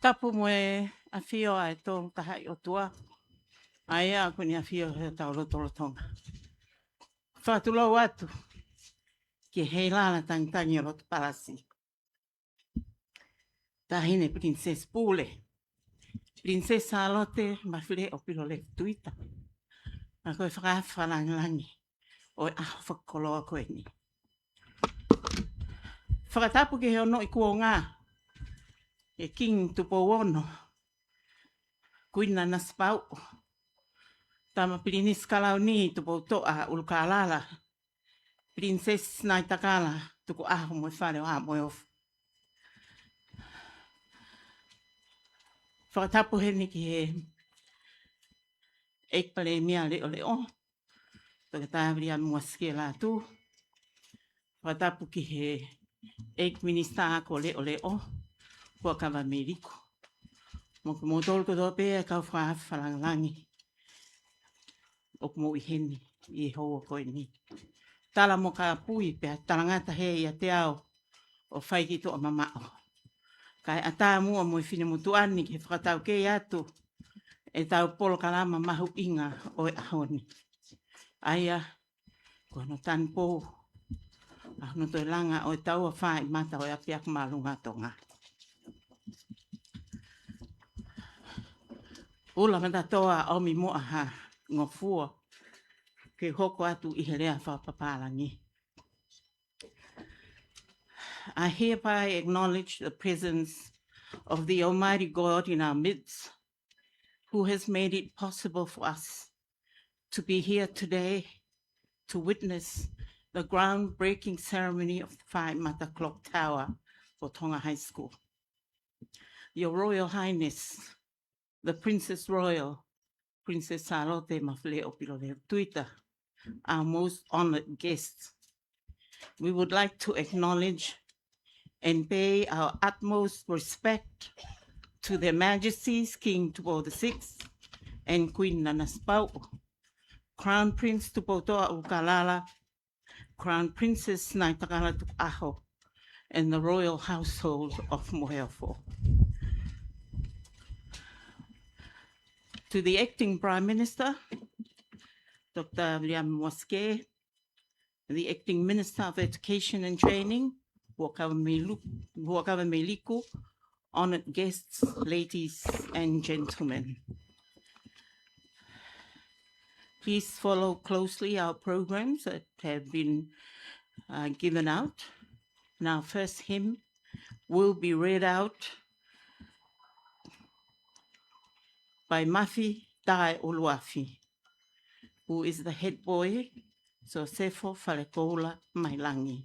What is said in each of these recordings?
Tapu mo e a fio ai tō tahai o tua. Ai a kuni a fio he tau lotolotonga. Whātulau atu ki hei lana tangitangi o roto palasi. Tahine Pilinisesi Pule. Pilinisesi alote mawhile o pilo le tuita. A koe whakawhalangi o e aho whakakoloa koe ni. Whakatapu ki he ono i kua ngā. E king tupo ono. Kuina na spau. Tama Pilinisesi kalau ni tupo toa ulukalala. Pilinisesi nai takala tuku aho mo whare o a mo ofu. Whakatapu he ni ki he eikpale mea leo leo. Whakatawiri a muasike la tu. Whakatapu ki he eik minista ako leo leo. Kua kawa meriko. Moku mo tolko tope e kau whaafalangi. Oku mo i heni i hoa koe ni. Tala mo ka pui pia talangata he ia te ao o whaiki to o mamao. Kai ata mua mo i whine mutu ani ki whakatau kei atu e tau polo kalama mahu inga o e ahoni. Aia, kua no Tanupou, no toi langa o e Taua Faa'imata o e apiak malunga tonga. Ula matatoa o mi moa ha ngofua ke hoko atu i herea whapapalangi. I hereby acknowledge the presence of the Almighty God in our midst, who has made it possible for us to be here today to witness the groundbreaking ceremony of the Faa'imata Clock Tower for Tonga High School. Your Royal Highness, the Princess Royal, Princess Salote Mafle Opilole Tuita, our most honored guests, we would like to acknowledge and pay our utmost respect to their Majesties King Tupou VI and Queen Nanaspau, Crown Prince Tupou Toa Ukalala, Crown Princess Naitakala Tukaho, and the royal household of Moheofo. To the Acting Prime Minister, Dr. William Waske, the Acting Minister of Education and Training, Huakawa Meliku, honored guests, ladies and gentlemen. Please follow closely our programs that have been given out. And our first hymn will be read out by Mafi Tai Uluafi, who is the head boy, so Sefo Falekoula Mailangi.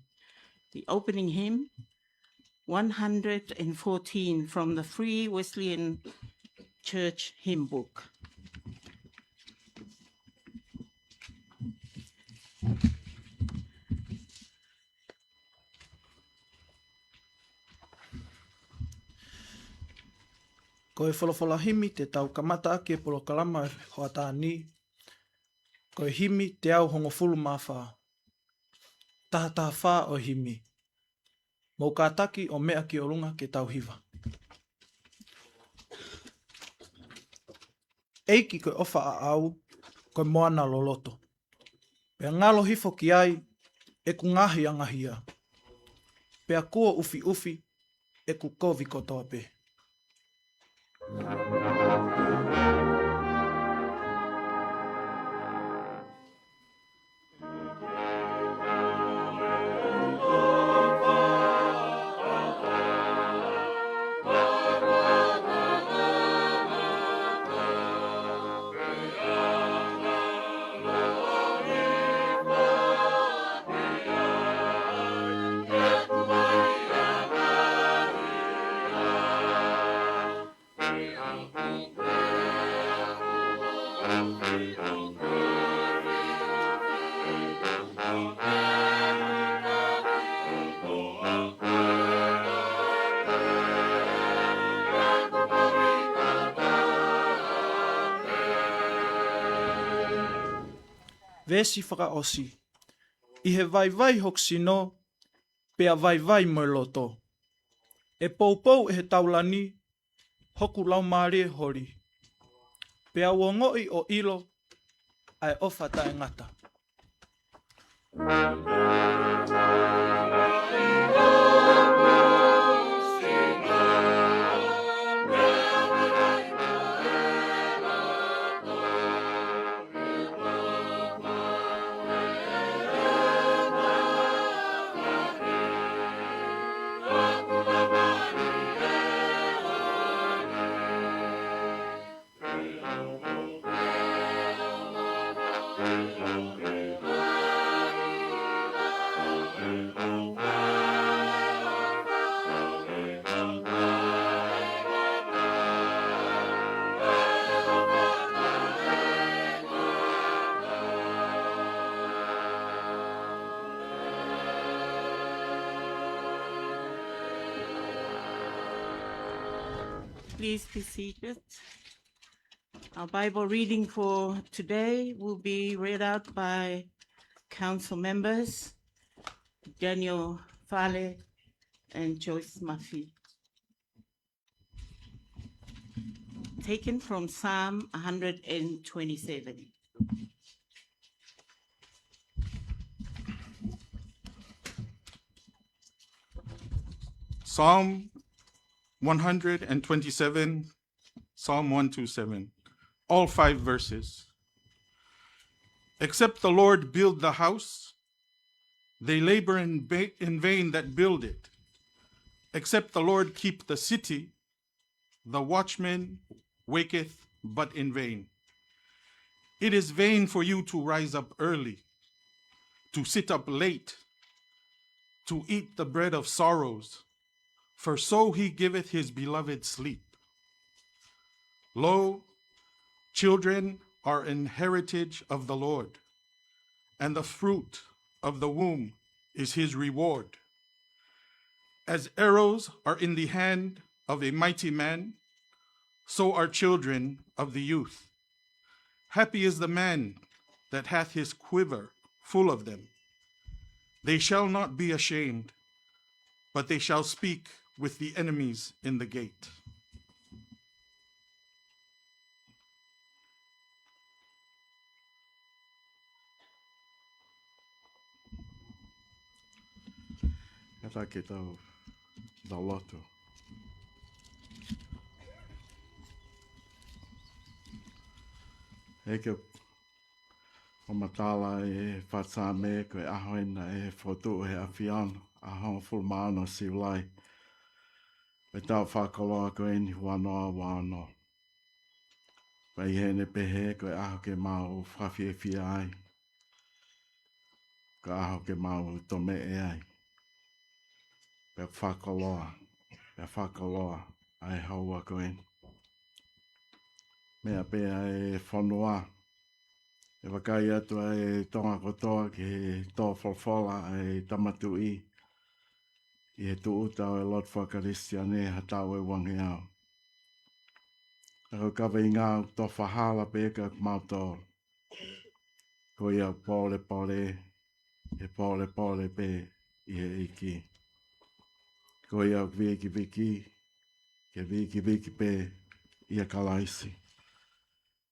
The opening hymn, 114 from the Free Wesleyan Church Hymn Book. Ko e wholofola himi te tau kamata ake polo kalama e hoa tāni. Ko e himi te au hongo fulu mawha. Taha whā o himi. Mō kātaki o mea ki o runga ke tau hiva. Eiki koe ofa a au, koe moana loloto. Pea ngalo hifo ki ai, e ku ngahi angahia. Pea kua ufi ufi, e ku kovi kotoa pe. Vesi whakaosi. I he vai hoksino, pea vai mo loto. E poupou e he taulani, hoku lau maare hori. Pea ua ngoi o ilo ai ofa tae ngata. Please be seated. Our Bible reading for today will be read out by council members Daniel Fale and Joyce Murphy. Taken from Psalm 127. Psalm 127, Psalm 127, all 5 verses. Except the Lord build the house, they labor in vain that build it. Except the Lord keep the city, the watchman waketh but in vain. It is vain for you to rise up early, to sit up late, to eat the bread of sorrows, for so he giveth his beloved sleep. Lo, children are an heritage of the Lord, and the fruit of the womb is his reward. As arrows are in the hand of a mighty man, so are children of the youth. Happy is the man that hath his quiver full of them. They shall not be ashamed, but they shall speak with the enemies in the gate. Kata ke tau loto. Eke o matala e whatsame koe ahoina e whotu he awhiana a hong fulmano siulai. Pe tau whakaloa koe ni wanoa wano. Pai hene pehe koe aho ke mau whawhiawhia ai. Koe aho ke mau tome e ai. Pe whakaloa ai haua koe. Mea pea e whanua. E wakai atu e tonga kotoa ki he tō whalwhala e tamatui. I he tu utau e lot whakaristia ne hatau e wangi au. Ako kawa i ngā tō whahala pēka mautō. Ko ia pole e pole pē i he iki. Ko ia viki, ke viki pē i a kalaisi.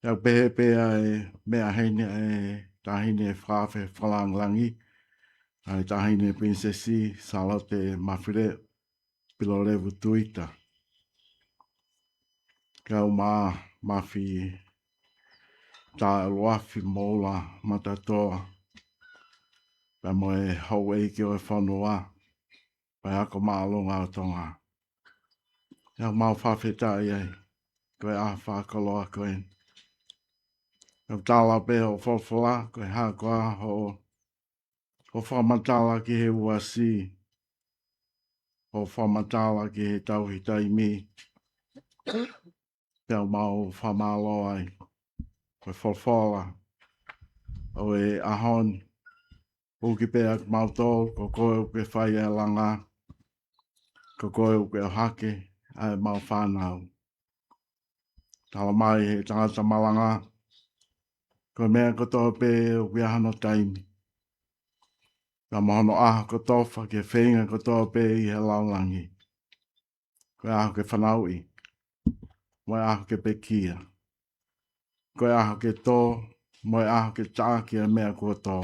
Ia pehe pēa e mea heine e tahine e whawhe whalanglangi. Ai tahine Pilinisesi salote mawhire pilo levu tuita. Kau mawhi tā uafi mola matatoa. Pai moe hau eike o e whanua. Pai ako maalonga o tonga. Ia mau whawhetai ai. Koe a whakaloa koe. Kau tāla pe o whawhala koe hakoa ho whamatala ki he Uasi. Ho whamatala ki he tauhitai mi. Pea mau whamalo ai. Koe whawhala. O e ahon. Uki pea mautō. Ko koe uke whai e langa. Ko koe uke o hake. Ai mau whanau. Tala mai he tangata malanga. Ko mea kotoa pe uke ahano taimi. Ka mohono aha kotofa ke whenga kotoa pe i he laulangi. Ko aho ke whanaui. mo aho ke pekia. Koe aho ke tō, mo aho ke tākia mea kua tō.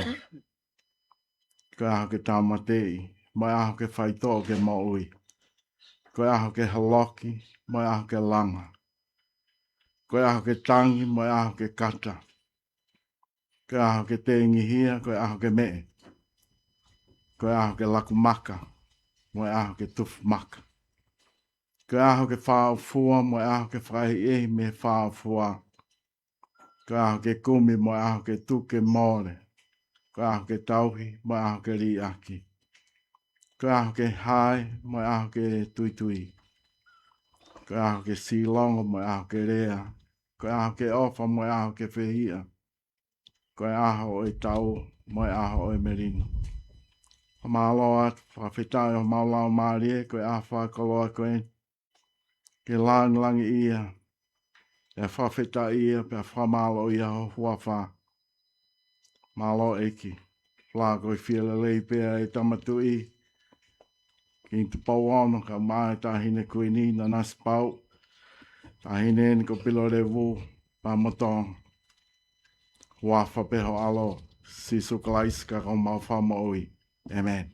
Koe aho ke tāmatei, mo aho ke whaitō ke maui. Koe aho ke haloki, mo aho ke langa. Koe aho ke tangi, mo aho ke kata. Koe aho ke te ingihia, koe aho ke mee. Koe aho ke laku maka, mo aho ke tufu maka. Koe aho ke whaafua, mo aho ke whahi ehi me whaafua. Koe aho ke kumi, mo aho ke tuke mōre. Koe aho ke tauhi, mo aho ke riaki. Koe aho ke hae, mo aho ke tuitui. Koe aho ke silongo, mo aho ke rea. Koe aho ke ofa, mo aho ke whihia. Koe aho o e tau, mo aho o e merino. O māloa, whawhetai o mālau mārie, koe aho whakoloa koe. Ke langi ia. E whawhetai ia, pe whamalo ia ho huawha. Mālo eki. Whā koe whiala lei pēr e tamatui. Ki te pau ono ka mai tahine koe ni na nasi pau. Tahine ni ko pilo revu pa motong. Huawha peho alo. Sisu kalaiska ko mau whamaui. Amen.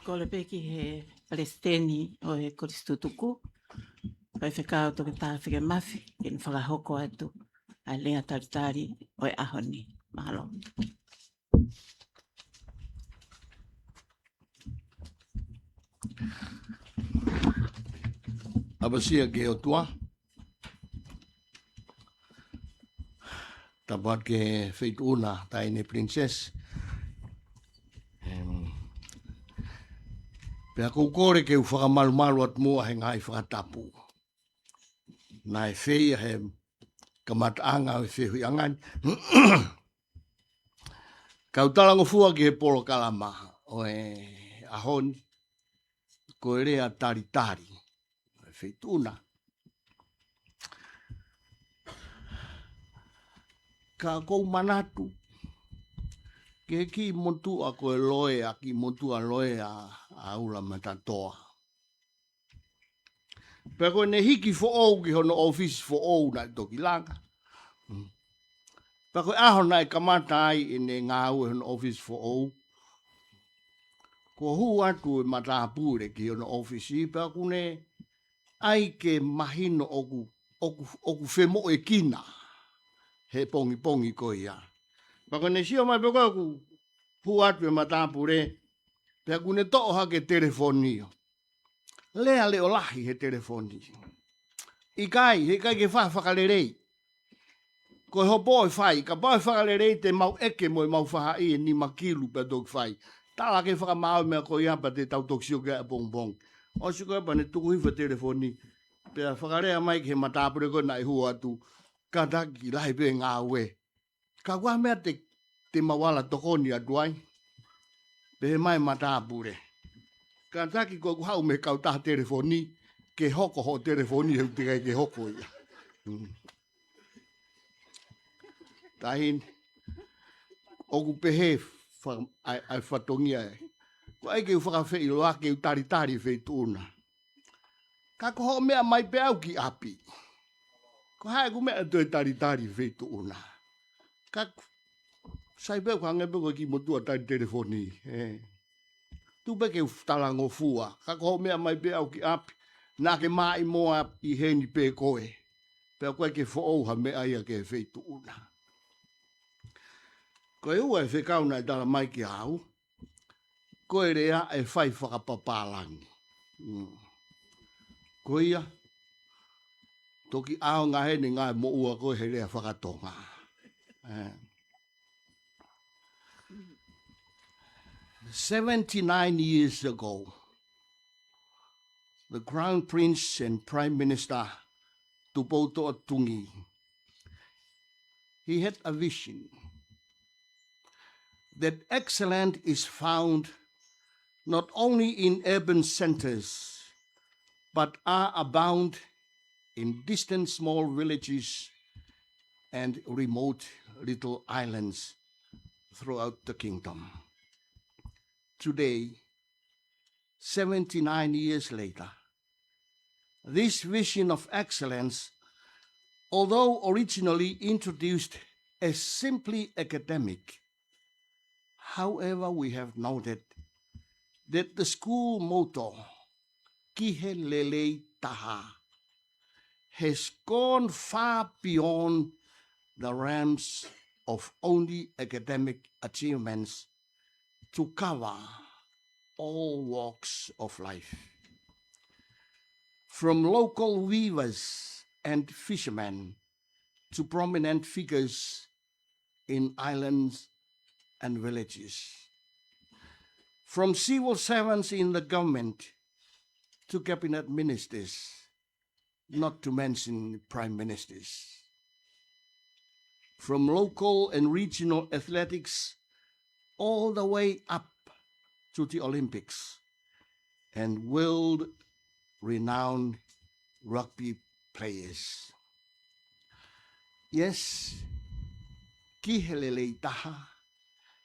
Ko le peki he Palestini o he Koristutuku. Pai whekao toke tā whike mawhi, ki ni whakahoko atu a lea taritari o e ahoni. Mahalo. Abasia ke o tua. Tapat ke whaituna taine princess. Pea kukore ke u whakamalu at mua he ngai whakatapu. Nai whea he kamataanga o whehui angan. Kau talango fua ki he polo kalama o e ahoni. Ko e rea taritari. Whaituna. Ka kou manatu. Ke ki montu a koe loe a ki montu a loe a ula matatoa. Pea koe ne hiki fo ou ki hono office fo ou na toki langa. Pea koe aho na e kamata ai e ne ngā ue hono office fo ou. Ko hu atu e matapure ki hono office i pea kune ai ke mahino oku femo e kina. He pongi pongi koe ia. Pako ne sio mai peko ku hu atu e matapure. Pea kune to'o hake telefonio. Lea leo lahi he telefonio. Ikai, he kai ke whakalerei. Ko ho boy fai, ka boy whakalerei te mau eke mo mau whaha i ni makilu pe dog fai. Tala ke whakamau mea ko ia pa te tau toksio ke a bong bong. O si koe pa ne tuku hiwa telefoni. Pea whakarea mai ke he matapure koe na i hu atu. Ka taki lahi pe ngā ue. Ka kua mea te mawala tokoni atu ai. Pe he mai matapure. Ka taki ko hau me kau taha telefoni, ke hoko ho telefoni heu tikai ke hoko ia. Tahin, oku pehe ai whatongia e. Ko ai ke whakawhi i loa ke utari whei tūna. Ka ko ho mea mai pe au ki api. Ko hae ku mea tue tari whei tūna. Ka sai peo ka ngepe ko ki motua tari telefoni. Tu pe ke talango fua. Ka ko ho mea mai pe au ki api. Nā ke mai moa i heni pe koe. Pea koe ke whaouha mea ia ke whei tūna. Ko e ua e whekauna e tala mai ki au. Ko e rea e whai whakapapālangi. Ko ia, toki ao ngā hene ngā mo ua ko he rea whakatonga. 79 years ago, the Crown Prince and Prime Minister Tanupou Tungi, he had a vision that excellence is found not only in urban centers, but are abound in distant small villages and remote little islands throughout the kingdom. Today, 79 years later, this vision of excellence, although originally introduced as simply academic, however, we have noted that the school motto, Kihe Lele Taha, has gone far beyond the realms of only academic achievements to cover all walks of life. From local weavers and fishermen to prominent figures in islands and villages. From civil servants in the government to cabinet ministers, not to mention prime ministers. From local and regional athletics all the way up to the Olympics and world-renowned rugby players. Yes, Kihelele Taha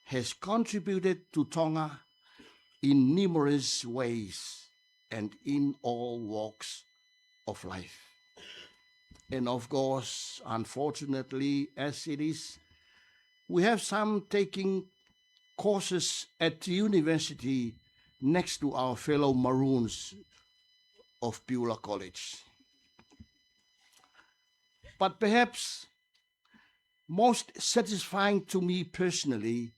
has contributed to Tonga in numerous ways and in all walks of life. And of course, unfortunately, as it is, we have some taking courses at the university next to our fellow Maroons of Pule College. But perhaps most satisfying to me personally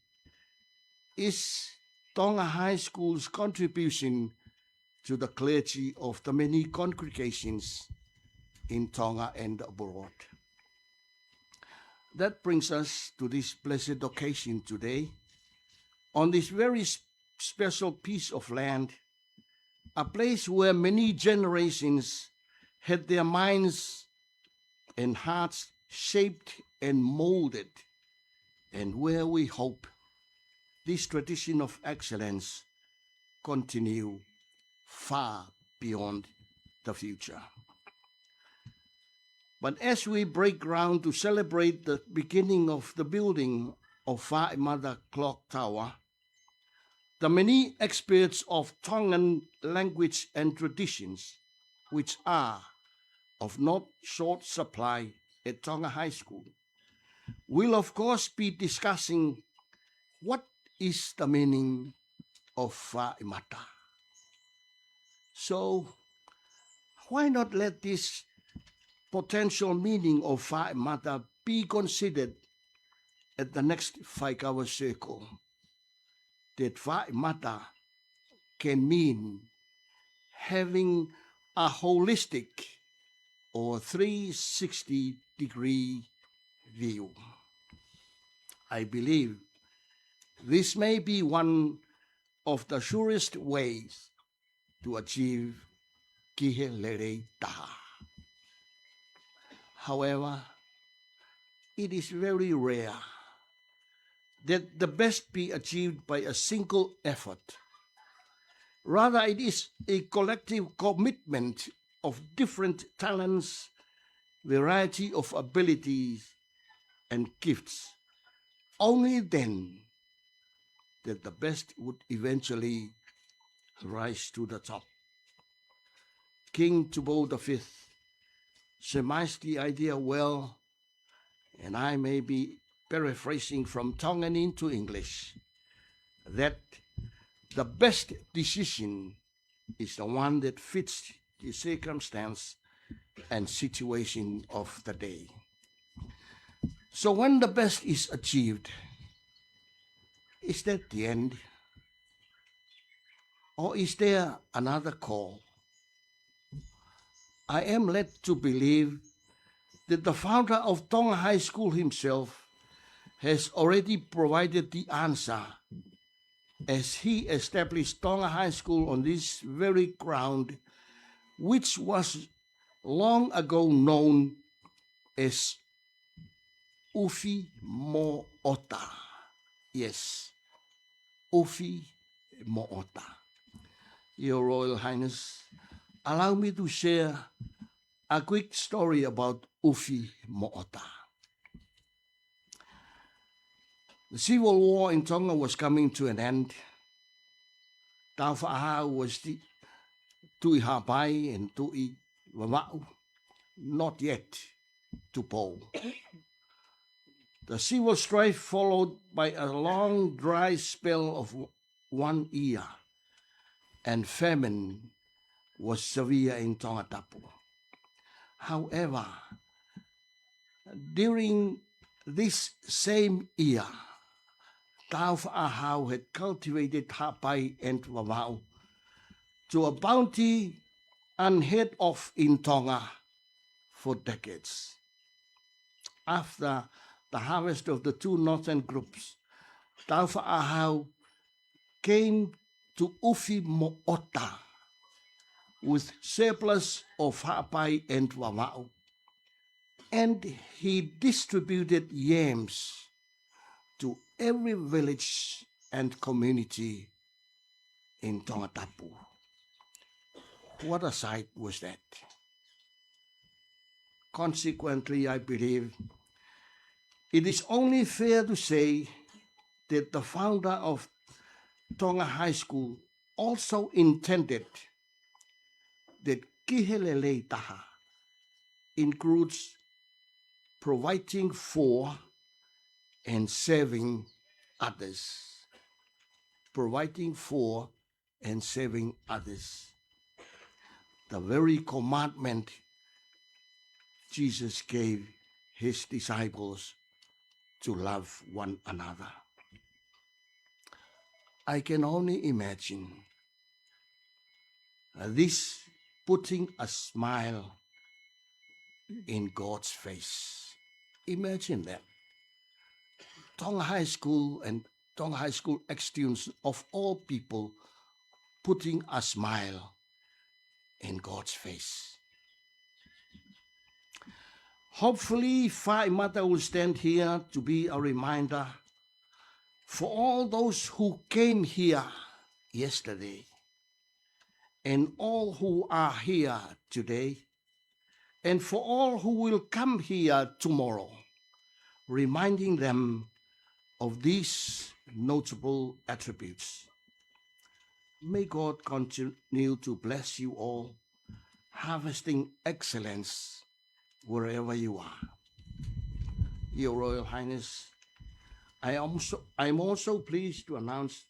is Tonga High School's contribution to the clergy of the many congregations in Tonga and abroad. That brings us to this blessed occasion today, on this very special piece of land, a place where many generations had their minds and hearts shaped and molded, and where we hope this tradition of excellence continue far beyond the future. But as we break ground to celebrate the beginning of the building of Faa'imata Clock Tower, the many experts of Tongan language and traditions, which are of not short supply at Tonga High School, will of course be discussing what is the meaning of Faa'imata. So why not let this potential meaning of Faa'imata be considered at the next Whaikawa circle? That Faa'imata can mean having a holistic or 360-degree view. I believe this may be one of the surest ways to achieve Kihelele Taha. However, it is very rare that the best be achieved by a single effort, Rather, it is a collective commitment of different talents, variety of abilities, and gifts. Only then that the best would eventually rise to the top. King Tanupou V surmised the idea well, and I may be paraphrasing from Tongan into English, that the best decision is the one that fits the circumstance and situation of the day. So when the best is achieved, is that the end? Or is there another call? I am led to believe that the founder of Tonga High School himself has already provided the answer, as he established Tonga High School on this very ground, which was long ago known as Ufi Mo'ota. Yes, Ufi Mo'ota. Your Royal Highness, allow me to share a quick story about Ufi Mo'ota. The Civil War in Tonga was coming to an end. Taua was the tui hapai and tui wawau, not yet Tanupou. The civil strife followed by a long dry spell of 1 year, and famine was severe in Tongatapu. However, during this same year, Taua had cultivated hapai and wawau to a bounty unheard of in Tonga for decades. After the harvest of the two northern groups, Taua came to Ufi Mo'ota with surplus of hapai and wawau, and he distributed yams to every village and community in Tongatapu. What a sight was that! Consequently, I believe it is only fair to say that the founder of Tonga High School also intended that kihelele taha includes providing for and serving others. Providing for and serving others. The very commandment Jesus gave his disciples to love one another. I can only imagine this putting a smile in God's face. Imagine that. Tonga High School and Tonga High School ex-students of all people putting a smile in God's face. Hopefully, Faa'imata will stand here to be a reminder for all those who came here yesterday and all who are here today, and for all who will come here tomorrow, reminding them of these notable attributes. May God continue to bless you all, harvesting excellence wherever you are. Your Royal Highness, I'm also pleased to announce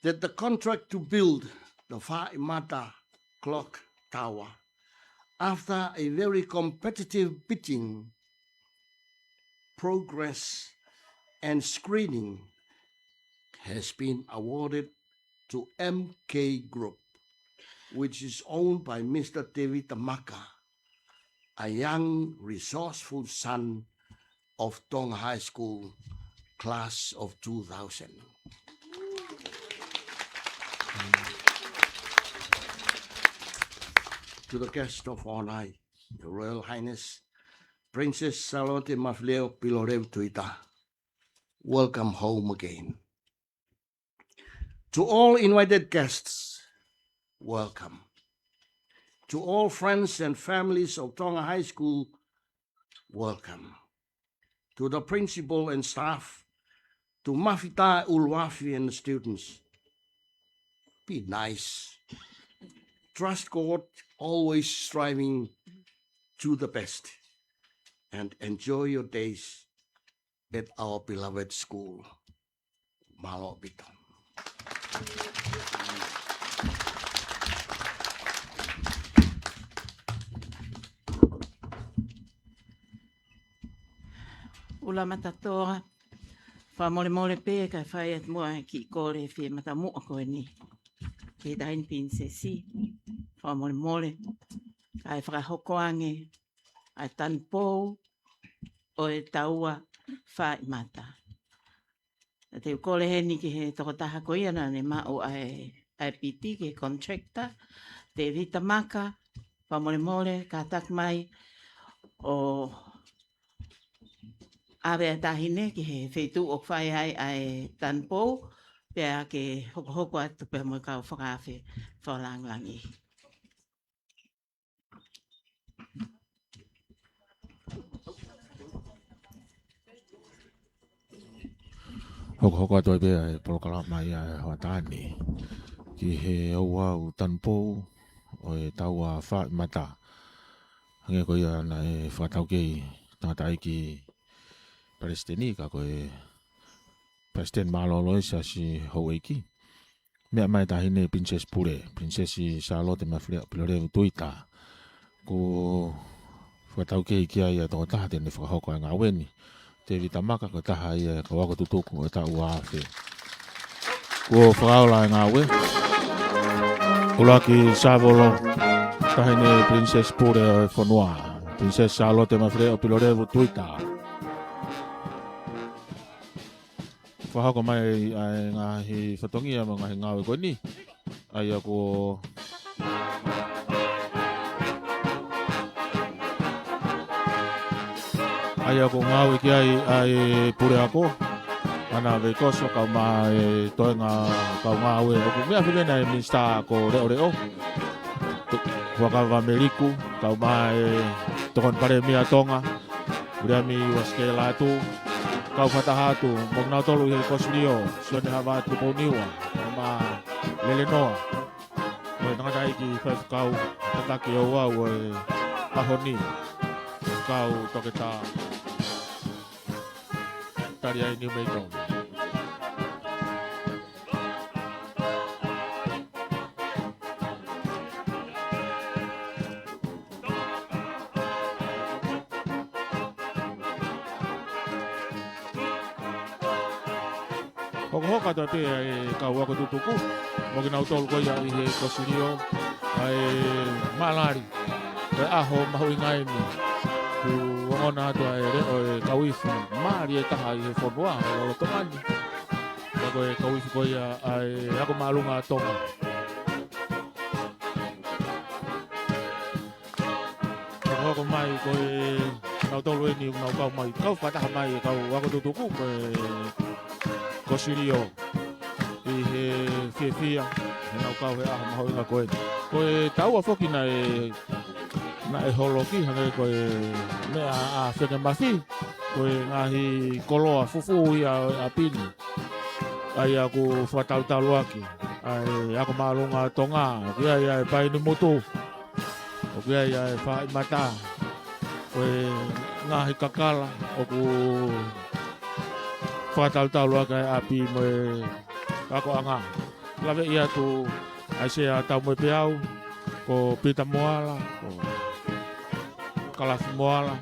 that the contract to build the Faa'imata clock tower, after a very competitive bidding, progress, and screening, has been awarded to MK Group, which is owned by Mr. David Tamaka, a young, resourceful son of Tonga High School, class of 2000. To the guest of honor, Your Royal Highness, Princess Salote Mafleo Pilorev Tuita, welcome home again. To all invited guests, welcome. To all friends and families of Tonga High School, welcome. To the principal and staff, to Mafita Uluafi and the students, be nice. Trust God, always striving to the best, and enjoy your days at our beloved school. Malo bito. Ula matatoa, wha mole pē kai whai at mua ki kore whi matamua koe ni. Ki dain Pilinisesi, wha mole, kai whakahokoange, ai Tanupou, o e Taua, Faa'imata. Te ukole he ni ki he toko taha ko ia na ne mao ai piti ki contractor, te vita maka, wha mole, ka tak mai, o awe tahine ki he whetu o whai ai Tanupou, pia ke hoko atu pia mo kau whakawhi whalangi. Hoko atu ai pia e polokala mai ai hoatani. Ki he aua u Tanupou o e Taua Faa'imata. Hange ko ia na e whakatau kei tātai ki Palestini ka ko e President Malolo isa si Hawaii. Mea mai tahine Princess Pule, Princesi Charlotte Mafilore Tuita. Ko whakatau kei kia ia tō taha tēne whakahoko ngā weni. Te vita maka ko taha ia ka wako tutuku o ta Uasi. Ko whakaola ngā we. Ulaki Savolo, tahine Princess Pule o Whanua. Princess Charlotte Mafilore Tuita. Whahako mai ai ngā hi whatongia mo ngā hi ngāwe koe ni. Ai ako ngāwe ki ai pure ako. Ana ve koso kau mai toi ngā kau ngāwe. Oku mea whiwena e minsta ko reo. Whakawa meriku, kau mai tokon pare mea tonga. Uriami waske latu. Kau whatahatu, mong nau tolu i he kosunio, suane hawa atu poniwa, ma lele noa. Oe tangata iki whaifukau, tataki o wau e pahoni. Kau toke tā tari ai New Meitong. Hoka to pe kau wako tutuku mo kina utol ko ia i he kosunio ai malari e aho mahui ngai ni ku ona to ai re o kauifu mari e taha i he fonua o tongani ko e kauifu ko ia ai ako malunga tonga ko mai ko e na utol ni na kau mai kau fata mai kau wako tutuku ko Kosirio i he whiawhia e nau kau he aha mahau inga koe. Koe taua whoki na e holoki hane koe mea a whenge mawhi. Koe ngahi koloa fufu i a pini. Ai aku whatautau aki. Ai ako maalunga tonga. Oki ai ai pai ni motu. Oki ai ai Faa'imata. Koe ngahi kakala. Oku whakatau luaka e api mo e kako anga. Lawe ia tu aise a tau mo e peau, ko pita moala, ko kalafi moala.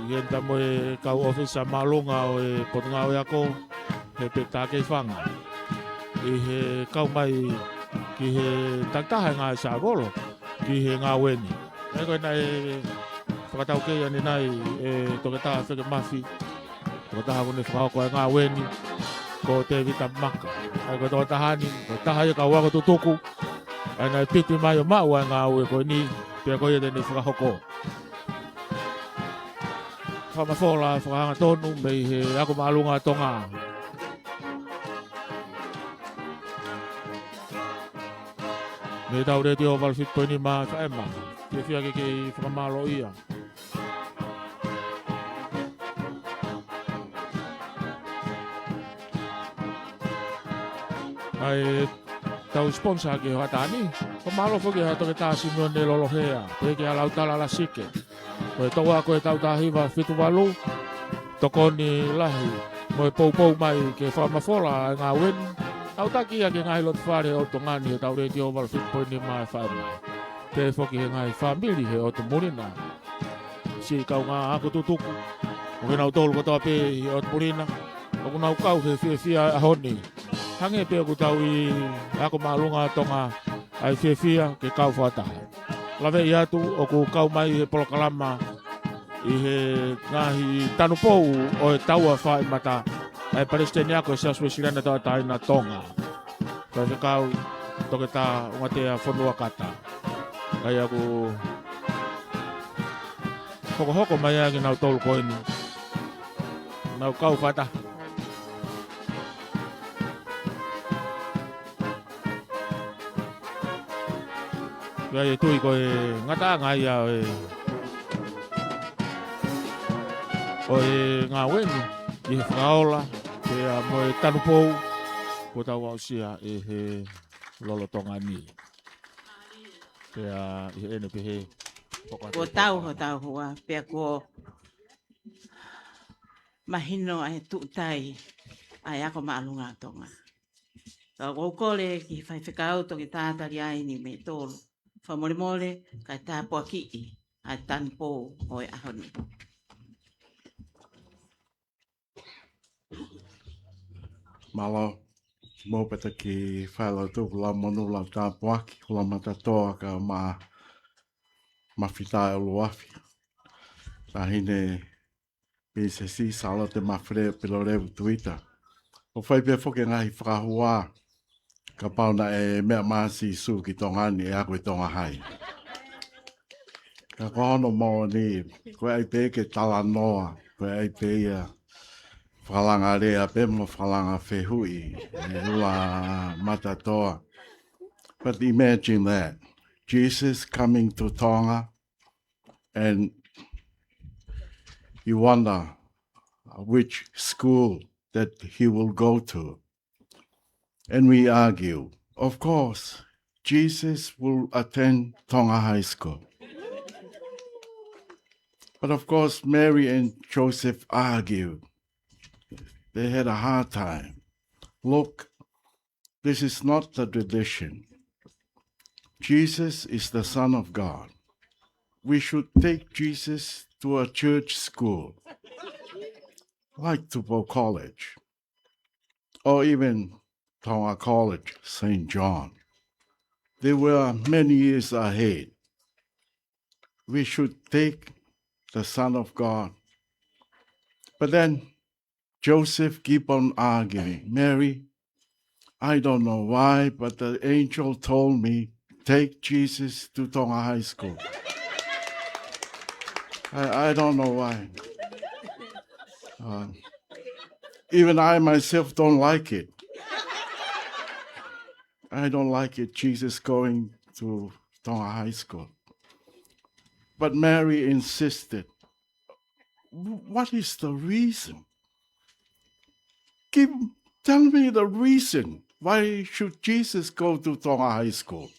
Ienta mo e kau ofisa malunga o e potunga o ako, he pita kei whanga. I he kau mai ki he taktaha ngā sa golo, ki he ngā weni. E koe nai whakatau kei ane nai e toke taha wheke mawhi. Ko taha kone whakahoko e ngā weni, ko te vita maka. Ai ko tō tahani, ko taha i ka wako tutuku. Ai nai piti mai o mau ai ngā ue koe ni, pia koe tēne whakahoko. Whamawhola whakahanga tonu, mei he ako maalunga tonga. Me tau re te o wal whitpoi ni ma whaema. Te whia ke whakamalo ia. Ai tau sponsor ke hatani. Whamalo whoki hato ke tāsi mua ne lolo hea. Koe ke alau tala la sike. Koe toa koe tau tāhiwa whitu walu. Toko ni lahi. Moe pou mai ke whamawhola ngā wen. Tau taki ke ngai lot whare o to ngani tau re te o wal whitpoi ni ma whaema. Te whoki he ngai whamili he o to murina. Si kau ngā ako tutuku. O ke nau tolu kotoa pe o to murina. O ku nau kau he whia ahoni. Hange pe ku tau I ako maalunga tonga ai whia ke kau whataha. Lawe I atu o ku kau mai he polokalama I he ngahi Tanupou o he Taua Faa'imata ai Palestiniako e saswe sirena tau taina tonga. Kai he kau toke tā ungatea whanua kata. Kai aku hoko mai agi nau tolu koini. Nau kau whataha. Ia e tui koe ngata ngai a o ngā weni I he whakaola te a moe Tanupou ko tau ausia he lolo tonga ni. Te a I he ene pehe. Ko tau hoa, pia ko mahino ai tuutai ai ako maalunga tonga. Ka kole ki whai whekau toki tātari ai ni me tolu. Whamole kai tāpua ki ai Tanupou o e ahoni. Malo, mōpeta ki whaela tūku la monu la tāpuaki, la matatoa ka ma whitae o luafi. Tā hine Pilinisesi sala te mawhrea pilo rewu tuita. O whaipea whoke ngahi whakahua ka pauna e mea maasi su ki tongani e ako I tonga hai. Ka kohono mo ni, koe ai pe ke tala noa, koe ai pe ia whalanga rea pe mo whalanga whehui, e ula matatoa. But imagine that, Jesus coming to Tonga and you wonder which school that he will go to. And we argue, of course, Jesus will attend Tonga High School. But of course, Mary and Joseph argued. They had a hard time. Look, this is not the tradition. Jesus is the Son of God. We should take Jesus to a church school, like Tupou College, or even Taua College, St. John. They were many years ahead. We should take the Son of God. But then Joseph keep on arguing. Mary, I don't know why, but the angel told me, take Jesus to Tonga High School. I don't know why. Even I myself don't like it. I don't like it, Jesus going to Tonga High School. But Mary insisted. What is the reason? Tell me the reason. Why should Jesus go to Tonga High School?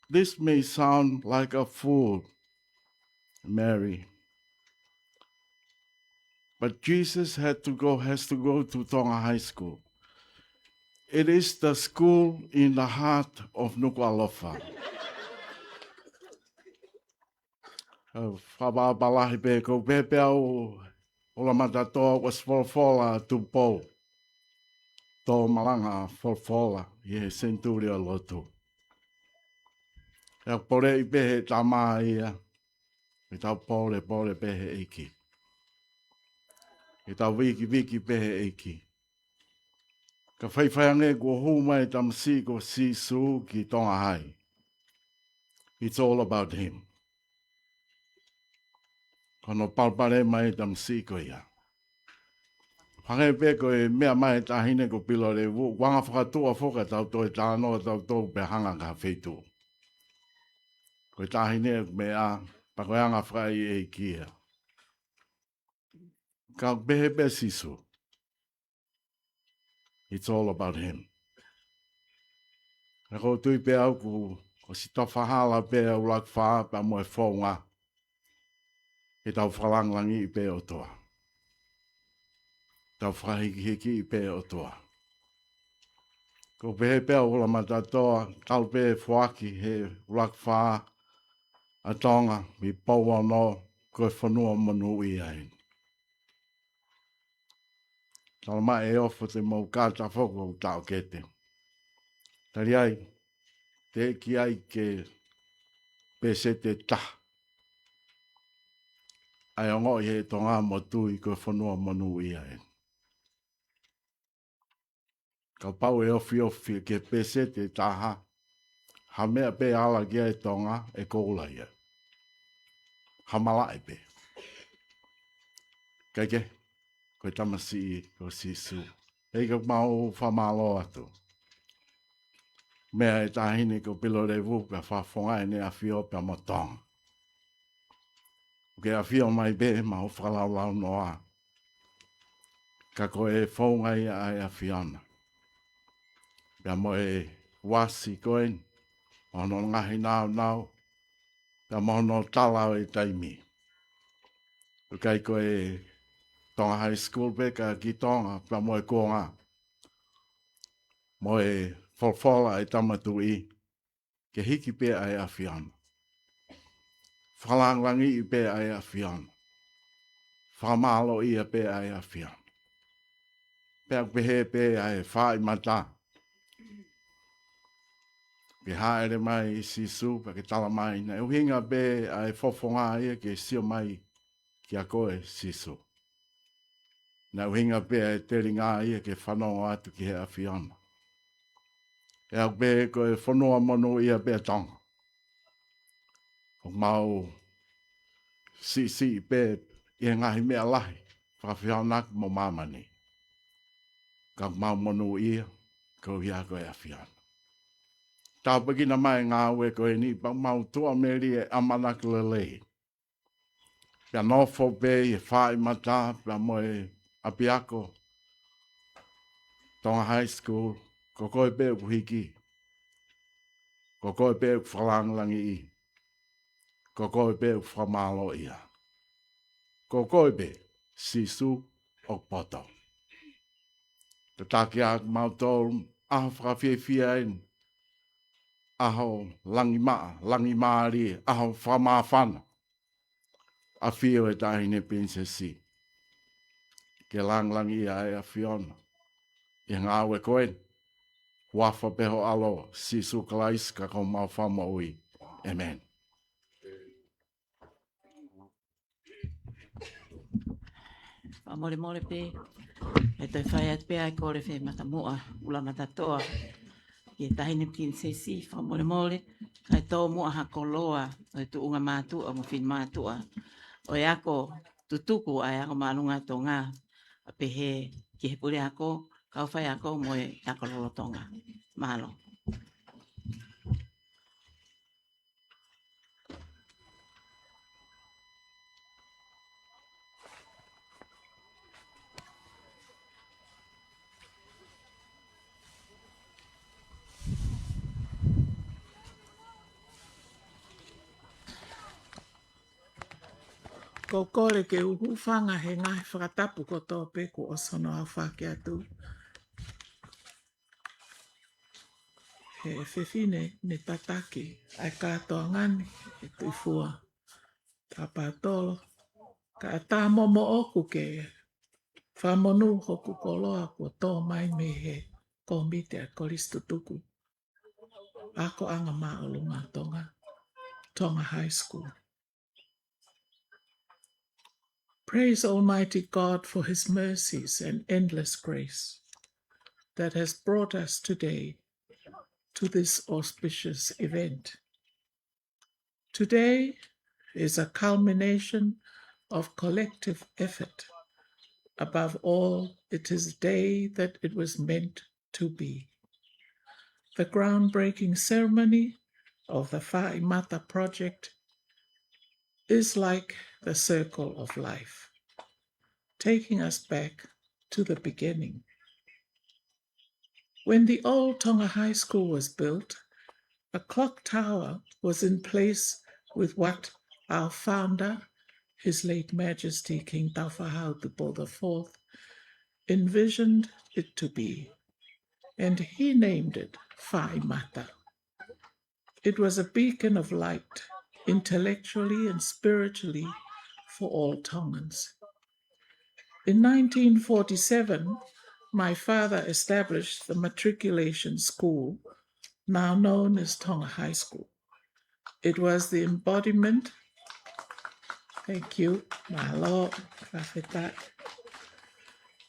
This may sound like a fool, Mary. But Jesus has to go to Tonga High School. It is the school in the heart of Nuku'alofa. Whababalahi pe ko pepe au ola matatoa was folfola Tupou. Tō malanga folfola, ye centuria lotu. Ia pore I pehe tama ia. I tau pole pehe eiki. I tau wiki pehe eiki. Ka whaiwhaiange kua huma tamsi ko sisu ki tonga hai. It's all about him. Kono palpare mai tamsi ko ia. Whangai pe ko e mea mai tahine ko pilo le wanga whakatua whoka tau toi tāno tau tau pe hanga ka wheitu. Ko tahine me a pakoanga whai e kia. Ka behe pe sisu. It's all about him. E ko tui pe au ko si ta whahala pe au lak wha pa mo e whaunga. E tau whalanglangi i pe o toa. Tau whahiki i pe o toa. Ko pehe pe o la matatoa, tau pe whaki he lak wha a tonga mi paua no ko e whanua manu i ai. Tau mai e ofo te mau kāta whoko o tau kete. Tari ai, te ki ai ke pese te ta. Ai ongo i he tonga mo tui ko e whanua manu i ai. Ka pau e ofi ke pese te taha. Ha mea pe ala ki ai tonga e koula ia. Ha mala e pe. Kaike, koe tamasi ko sisu. Hei ka mau whamalo atu. Mea e tahine ko pilo le vuka whafonga e ne a whio pe motong. Ke a whio mai be ma o whalau noa. Ka ko e whaunga ia ai a whiona. Pea mo e Uasi koen. Ono ngahi nau. Pea mo no talau e taimi. Kai ko e tonga high school pe ka ki tonga. Pea mo e kuonga. Mo e whalwhala e tamatu i. Ke hiki pe ai a whiona. Whalanglangi i pe ai a whiona. Whamalo i a pe ai a whiona. Pea pehe pe ai Faa'imata. Ke haere mai i sisu, pa ke tala mai. Na uhinga pe ai fofonga ia ke sio mai ki a koe sisu. Na uhinga pe ai teringa ia ke whanonga atu ki he a whiona. E au pe koe whanua mono ia pe tonga. O mau si pe i ngahi mea lahi. Whawhianak mo mamani. Ka mau mono ia, ko hia koe a whiona. Tau pagina mai ngā ue koe ni, pa mau tua meri e amanak lelei. Pea nofo pe e Faa'imata, pea mo e apiako. Tonga high school, ko koe pe ukuhiki. Ko koe pe ukuwhalanglangi i. Ko koe pe ukuwhamalo ia. Ko koe pe sisu o poto. Te taki a mau tolu, aho whakawhiawhia eni. Aho langi maari, aho whamawhana. A whio e tahine Pilinisesi. Ke langlangi ai a whiona. I ngā ue koen. Wafa peho alo, sisu kalais ka kau mau whama ui. Amen. Mole pe. E toi whai at pe ai kore whi matamua. Ula matatoa. I e tahine Pilinisesi. Mole. Kai tō mua hako loa. O tu unga mātua. Mo whin mātua. O e ako tutuku ai ako malunga tō ngā. A pe he ki he pule ako. Kau whai ako mo e ako lolo tonga. Mahalo. Ko kore ke uhu whanga he ngahi whakatapu ko tō pe ko o sono au whake atu. He whiwhine ne tataki ai kātoa ngani e tui fua. Ka pātolo, ka tā momo oku ke whamonu hoku koloa ko tō mai me he komite a koristu tuku. Ako anga maolunga Tonga High School. Praise Almighty God for his mercies and endless grace that has brought us today to this auspicious event. Today is a culmination of collective effort Above all, it is a day that it was meant to be. The groundbreaking ceremony of the Faa'imata project is like the circle of life, taking us back to the beginning. When the old Tonga High School was built, a clock tower was in place with what our founder, His late Majesty King Taufa'ahautupo IV, envisioned it to be, and he named it Faa'imata. It was a beacon of light, intellectually and spiritually, for all Tongans. In 1947, my father established the matriculation school, now known as Tonga High School. It was the embodiment, thank you, my Lord,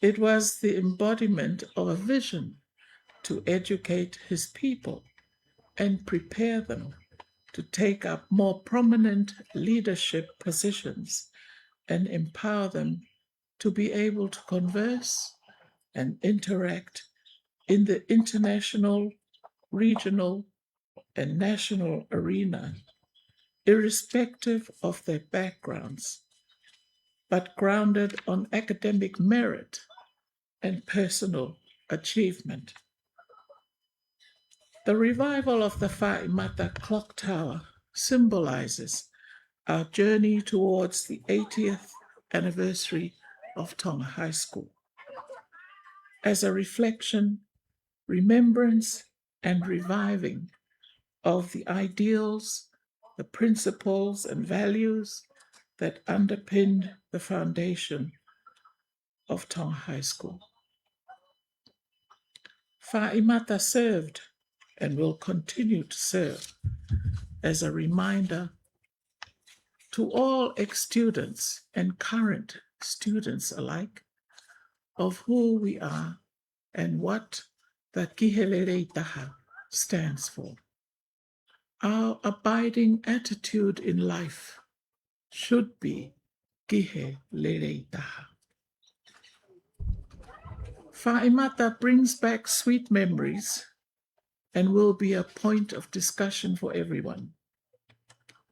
it was the embodiment of a vision to educate his people and prepare them to take up more prominent leadership positions and empower them to be able to converse and interact in the international, regional, and national arena, irrespective of their backgrounds, but grounded on academic merit and personal achievement. The revival of the Faa'imata clock tower symbolizes our journey towards the 80th anniversary of Tonga High School. As a reflection, remembrance, and reviving of the ideals, the principles, and values that underpinned the foundation of Tonga High School. Faa'imata served and will continue to serve as a reminder to all ex-students and current students alike of who we are and what the Kihelere stands for. Our abiding attitude in life should be Kihelere. Faa'imata brings back sweet memories and will be a point of discussion for everyone.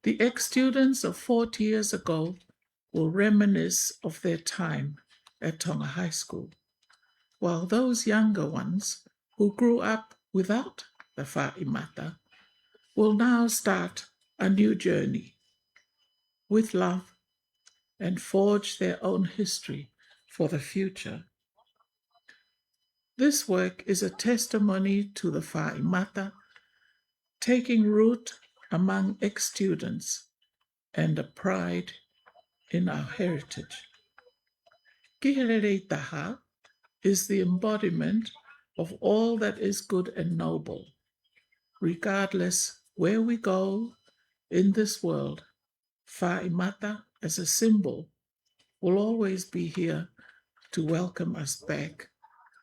The ex-students of 40 years ago will reminisce of their time at Tonga High School, while those younger ones who grew up without the Faa'imata will now start a new journey with love and forge their own history for the future. This work is a testimony to the Faa'imata taking root among ex-students and a pride in our heritage. Kihelere Taha is the embodiment of all that is good and noble. Regardless where we go in this world, Faa'imata as a symbol will always be here to welcome us back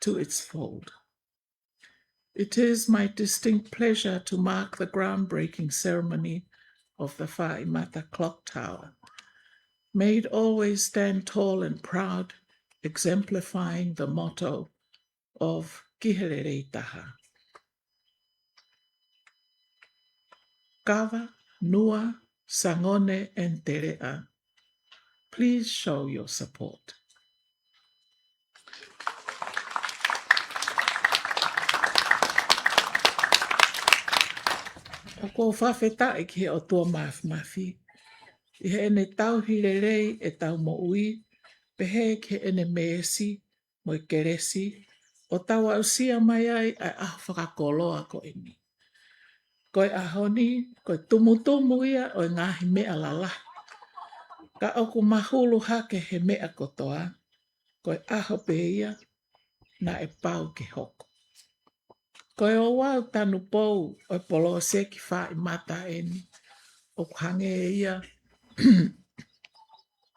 to its fold. It is my distinct pleasure to mark the groundbreaking ceremony of the Faa'imata clock tower. May it always stand tall and proud, exemplifying the motto of Kihelere Taha. Kawa, Nua, Sangone, and Terea, please show your support. O ko whawheta e ki o tua mafi. I he ene tau hirerei e tau mo ui, pehe ke ene meesi mo I keresi, o tau au sia mai ai a aho whakakoloa ko imi. Koe ahoni, koe tumutumu ia o ngahi mea lala. Ka oku mahulu hake he mea kotoa, koe aho pe ia na e pau ke hoko. Koe o wau Tanupou o polo seki Faa'imata eni, o kuhange ia,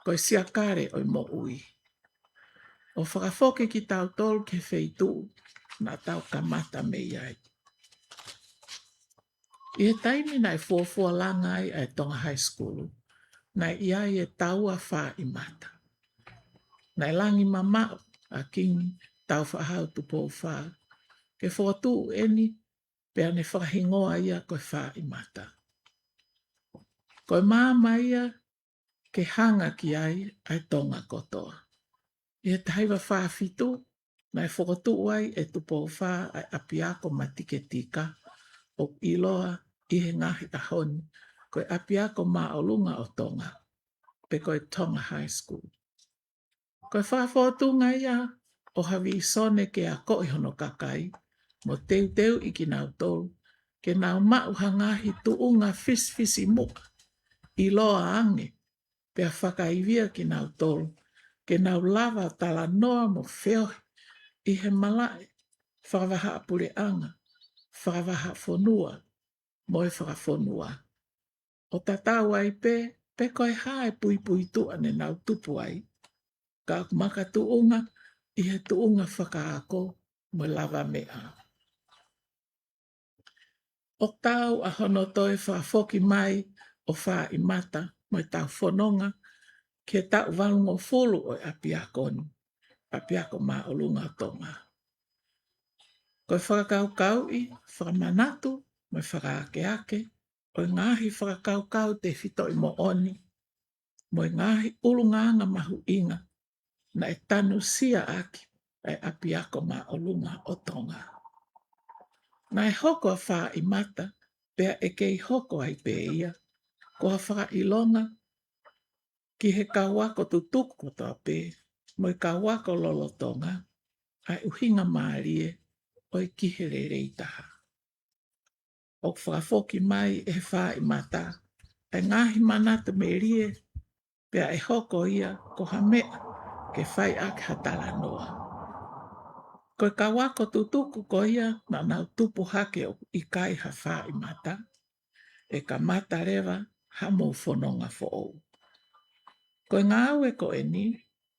koe siakare o mo ui. O whakafoke ki tau tolu ke wheitu, na tau kamata me iai. I he taimi na e fuafua langai ai Tonga High School, na iai e Taua Faa'imata. Nai langi mamao a kingi tau whahau tu pō whā. Ke whatu eni pēr ne whakahingoa ia koe Faa'imata. Koe māma ia ke hanga ki ai tonga kotoa. Ia taiwa whaafitu, nai whakatu ai e tupo wha ai apiako matike tika o iloa i he ngahi ahoni, koe apiako maolunga o tonga, pe koe Tonga High School. Koe whaafotunga ia o hawi isone ke a koi hono kakai, mo teu i ki nau tolu, ke nau mau hangahi tuunga fisfisi muka, iloa ange, pe a whakaivia ki nau tolu, ke nau lava tala noa mo whiohi i he malai, whakawaha apure anga, whakawaha whonua, mo e whakafonua. O tatau ai pe koe hae pui tua ne nau tupu ai, ka maka tuunga i he tuunga whakaako mo lava mea. O tau a hono toi whaafoki mai o Faa'imata mo i tau whanonga, ke tau walungo fulu o apiako maolunga tonga. Koe whakakau i, whakamanatu, mo whakaake, o ngahi whakakau te whito i mo oni, mo ngahi ulunganga mahu inga, na e tanu sia aki, ai apiako maolunga o tonga. Na e hoko a Faa'imata, pea e kei hoko ai pe ia, ko ha whakailonga, ki he kawako tutuku ko toa pe, mo i kawako lolotonga, ai uhinga maarie, o i kihere reitaha. O whakafoki mai e Faa'imata, ai ngahi manata me rie, pea e hoko ia ko ha mea ke whai ake hatala noa. Ko i kawako tutuku ko ia na nau tupu hake o i kai ha Faa'imata, e ka mata rewa ha mou whanonga fo'ou. Ko i ngāwe ko e ni,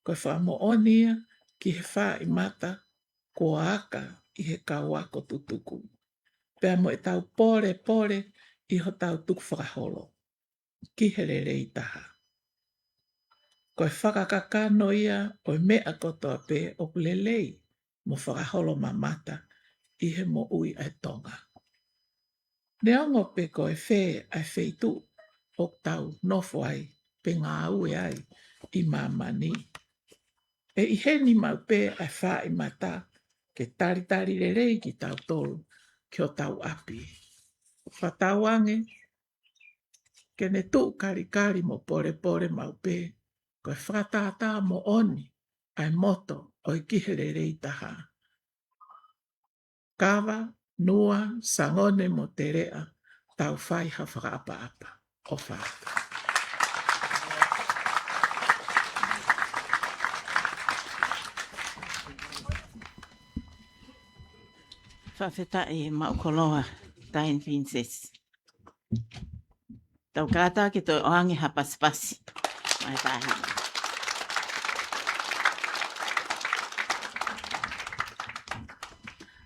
ko i whaamoonia ki he Faa'imata ko aka i he kawako tutuku. Pea mo e tau pore i ho tau tuku whakaholo. Ki he rei taha. Ko e whakakakano ia o mea kotoa pe o lelei mo whakaholo mamata i he mo ui ai tonga. Neongo pe ko e whē ai wheitu o tau nofo ai pe ngā ue ai i mamani. E i heni mau pe ai Faa'imata ke tari rerei ki tau tolu ki o tau api. Whatauange ke ne tu kari mo pore mau pe ko e whakatata mo oni ai moto o i kihere rei taha. Kawa, nua, sangone mo te rea tau whai ha whakaapa o whata. Whawheta e maukoloa tain Pilinisesi. Tau kātā ki toi oange ha pasipasi. Mai tāhi.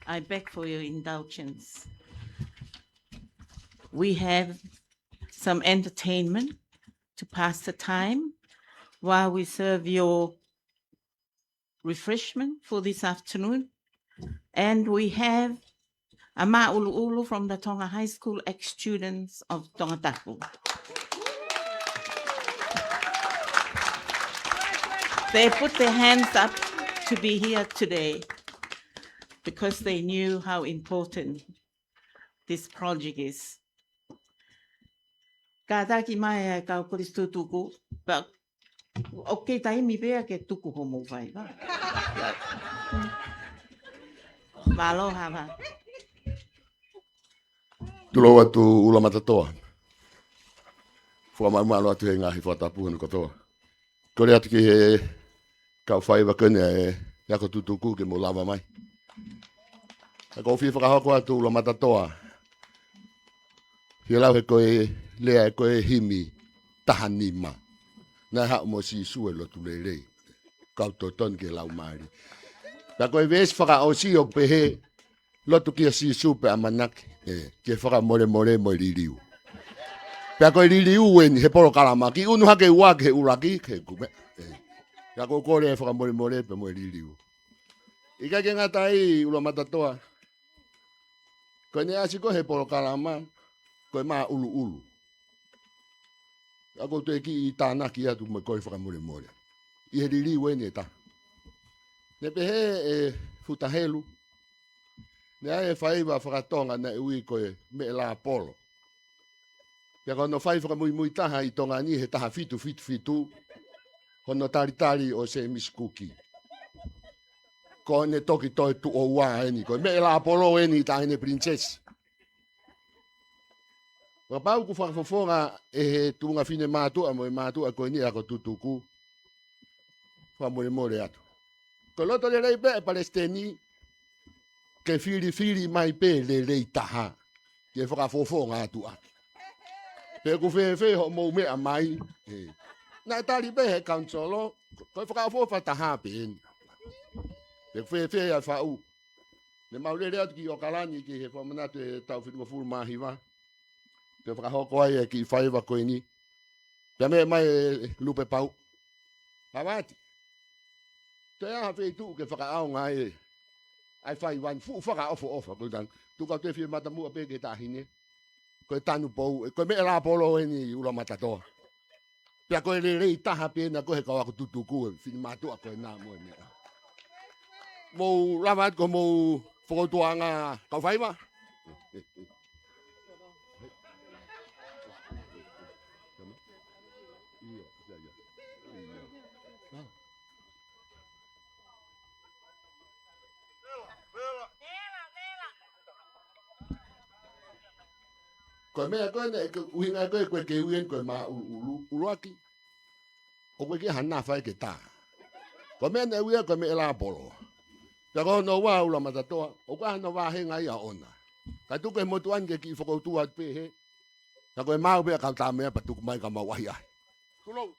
I beg for your indulgence. We have some entertainment to pass the time while we serve your refreshment for this afternoon. And we have a ma'ulu'ulu from the Tonga High School ex-students of Tanupou. They put their hands up to be here today because they knew how important this project is. Ka taki mai ka polis tuku, but okay taimi pea ke tuku homo vai va. Aloha va. Tulo atu ulamata toa. Fua mai malo atu he ngahi whatapu hanu katoa. Kore atu ki he kau whaiwa kene e yako tutuku ke mo lava mai. A kōwhi whakahako atu ulamata toa. Hia lau he koe lea e koe himi tahanima. Nā hao mo si sue lotu leirei. Kau toton ke lau maari. Pea koe ves whaka o si o pehe lotu kia si supe a manaki. Ke whaka more mo ririu. Pea koe ririu weni he poro karamaki. Unu hake uake he uraki ke kume. Ya ko kore whakamore pe mo liliu. Ika ke ngata i ula matatoa. Ko ne asi ko he polo kalama. Ko ma ulu. Ya ko te ki i tāna ki atu mo kore whakamore. I he liliu e ne ta. Ne pe he e futahelu. Ne ai whaiva whakatonga na ui koe me la polo. Pia kono whai whakamui taha i tonga ni he taha fitu. Hono tari o se miskuki. Ko ne toki toi tu o ua eni. Ko me la polo eni ta ene princesi. Wa pau ku whakafofonga e he tunga fine mātua mo e mātua koe ni ako tutuku. Whamore atu. Ko loto le rei pe e palesteni. Ke firi mai pe le rei taha. Ke whakafofonga atu atu. Pe ku fe ho mo mea mai. Na tari be he kansolo. Koe whakafofa taha pe eni. Pe fe a whau. Ne maurere atu ki o kalani ki he whamanatu e tau whitunga furu mahiwa. Pe whakahoko ai e ki whaiva koe ni. Pe me mai lupe pau. Hawati. Te aha whei tu ke whakaonga e. Ai whai wan fu whakaofo ofa. Koe tang. Tuka te whia matamua pe ke tahine. Koe Tanupou. Koe me la polo e ni ula matatoa. Pea koe le rei taha pena koe kau ako tutuku e. Whini matua koe nā moe mea. Mou lamat ko mou whakotuanga kau whaiva. Koe mea koe ne, uhinga koe ke uien koe maa uruaki. O koe ke hana whai ke tā. Koe mea ne uia koe me e la polo. Pea koe no wā ula matatoa, o koe hana wā henga ia ona. Kai tuku e motu anke ki whakoutua at pehe. Ka koe mau pea kau tā mea pa tuku mai ka mau wahi ai. Kulou.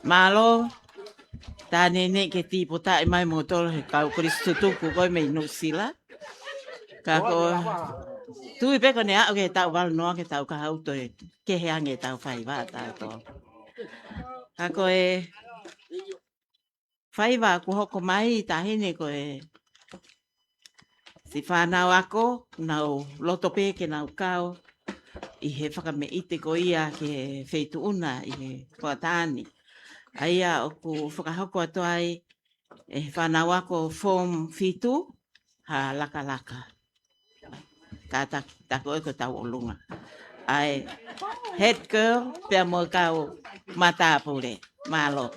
Malo, ta nene ke tipo ta mai motor he kau Kristo tuku koi me no sila. Ka ko tu i peko ne a ke tau wal no ke tau ka auto ke he ange tau Faa'imata to. Ka ko Fa'iwa ku hoko mai ta hine ko si whanau ako nau loto pe ke nau kau i he whakame ite ko ia ke wheitu una i he whakatani. Aia o ku whakahoko atu ai e whanau ako form fitu ha laka laka. Ka tako e ko tau o lunga. Ai head girl pia mo kau mata Pule. Malo.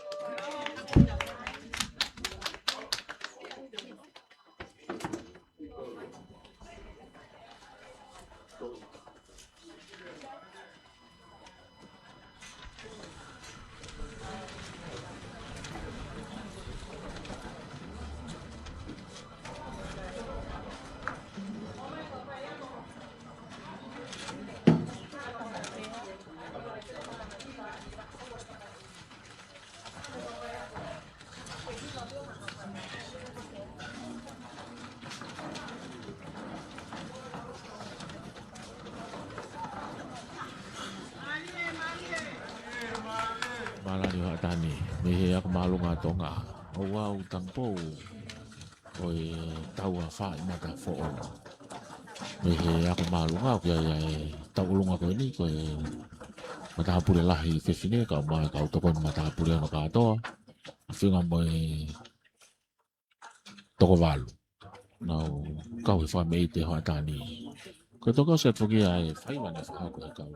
Malani wa tani me he ak malunga tonga o wa Tanupou o Taua Faa'imata fo o me he ak malunga ko ya taulunga ko ni ko mata Pule lahi fefine ka ma ka to kon mata Pule no ka to finga mo to ko valu na ka we fa me te ha tani ko to ko se fogi ai Faa'imata fa ko ka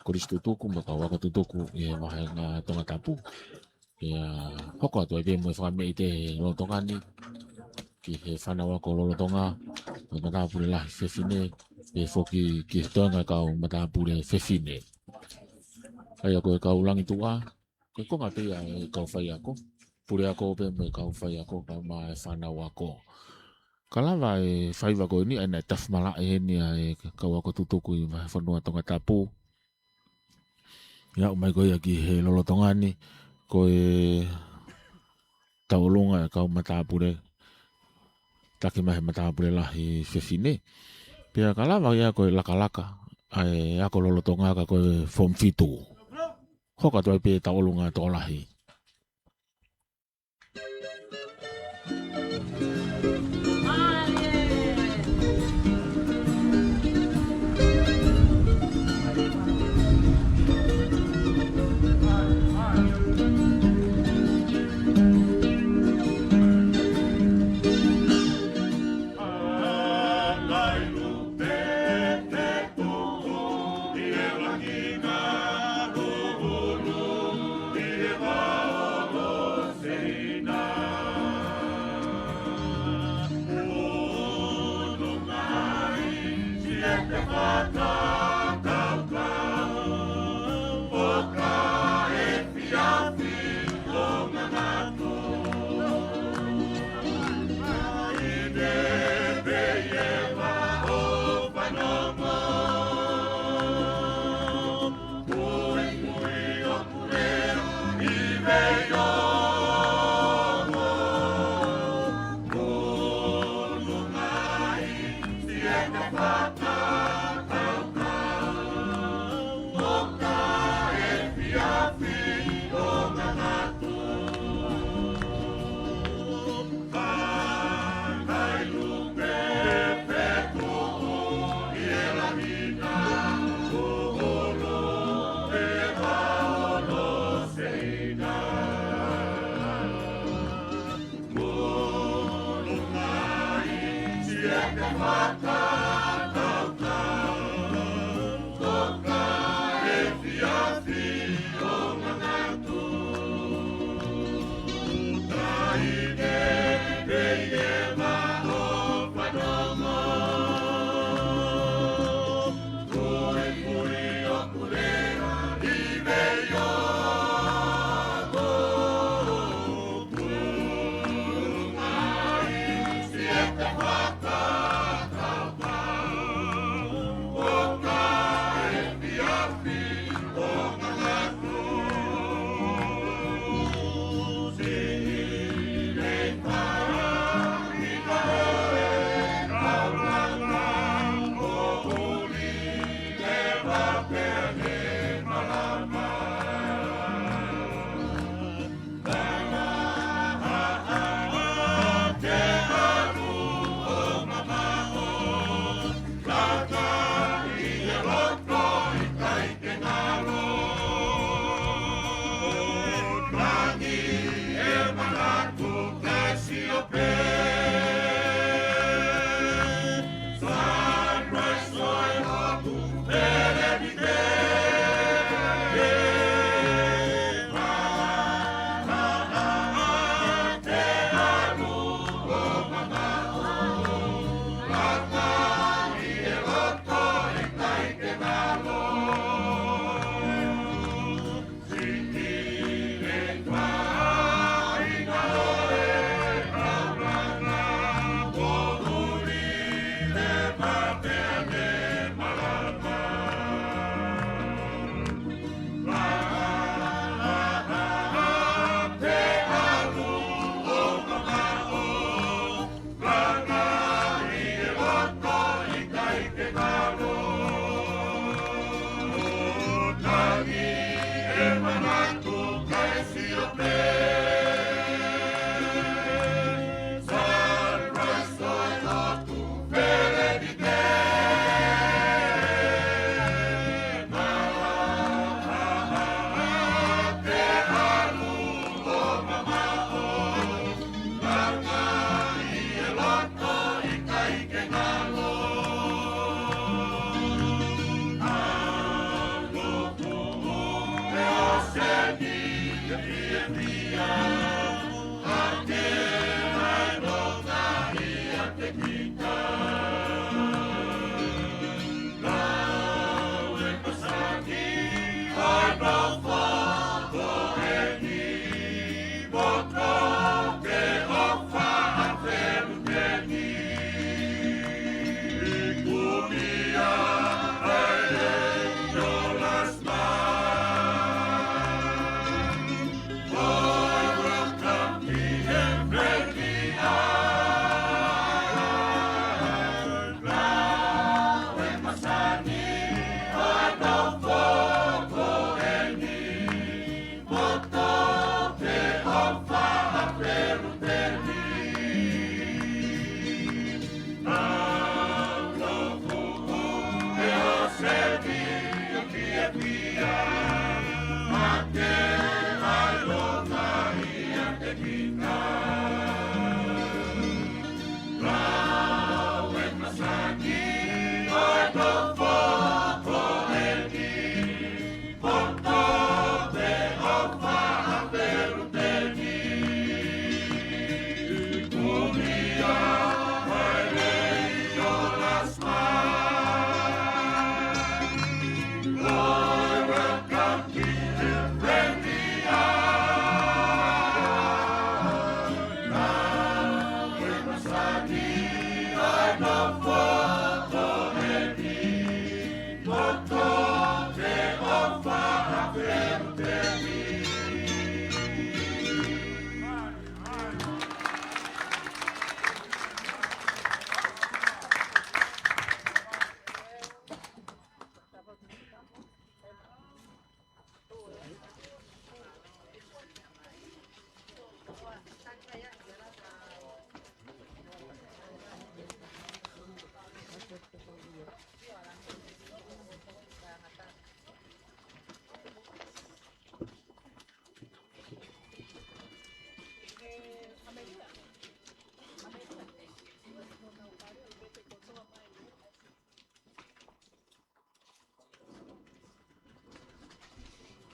Kristo tuku ma ka waka tuku e maha nga tonga tapu ia hoko atu e mo fa me te lo tonga ni ki he whana wako lolo tonga o mata Pule lahi fefine e foki ki tonga ka o mata Pule fefine ai ako e ka ulangi tua ko konga te ia e ka whai ako Pule ako pe me ka whai ako ka ma e whana wako kalava e whai wako ni ana taf mala e ni e ka wako tutuku i ma whanua tonga tapu ia o mai ko ia ki he lolo tonga ni ko e taulunga e ka o mata Pule taki mahe mata Pule lahi fefine pia kalava ia ko e laka laka ai ako lolo tonga ka ko e form fitu hoka toi pe taulunga to lahi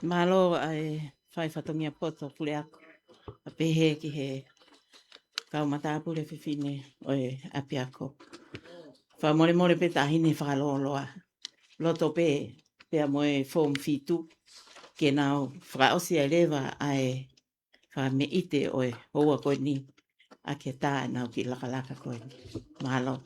Malo ai whai whatongia poto pule ako. A pehe ki he kaumata pule whiwhine o e api ako. Wha more more pe tahine whakaloloa. Loto pe pea moe form fitu. Ke nao whakaosi a lewa ai wha me ite o e hoa koe ni. A ke tā nao ki lakalaka koe ni. Malo.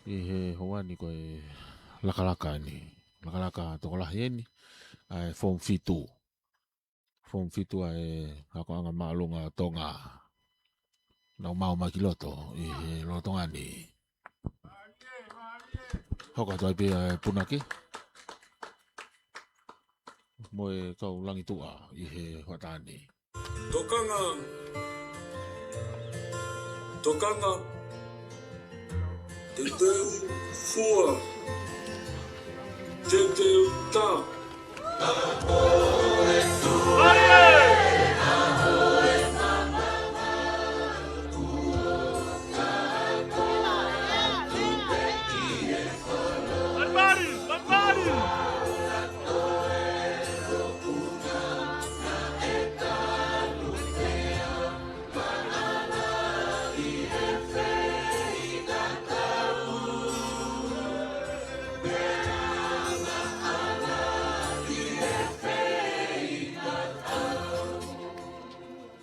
I he hoa ni koe lakalaka ni. Lakalaka toko lahi ni. Ai form fitu. Form fitu ai hako anga maalunga tonga. Nau mau makiloto. I he lotonga ni. Hoka toi pe punaki. Moe kau langi tua i he hoatani. Tokanga. Tokanga. Te teu fua. Te teu tā.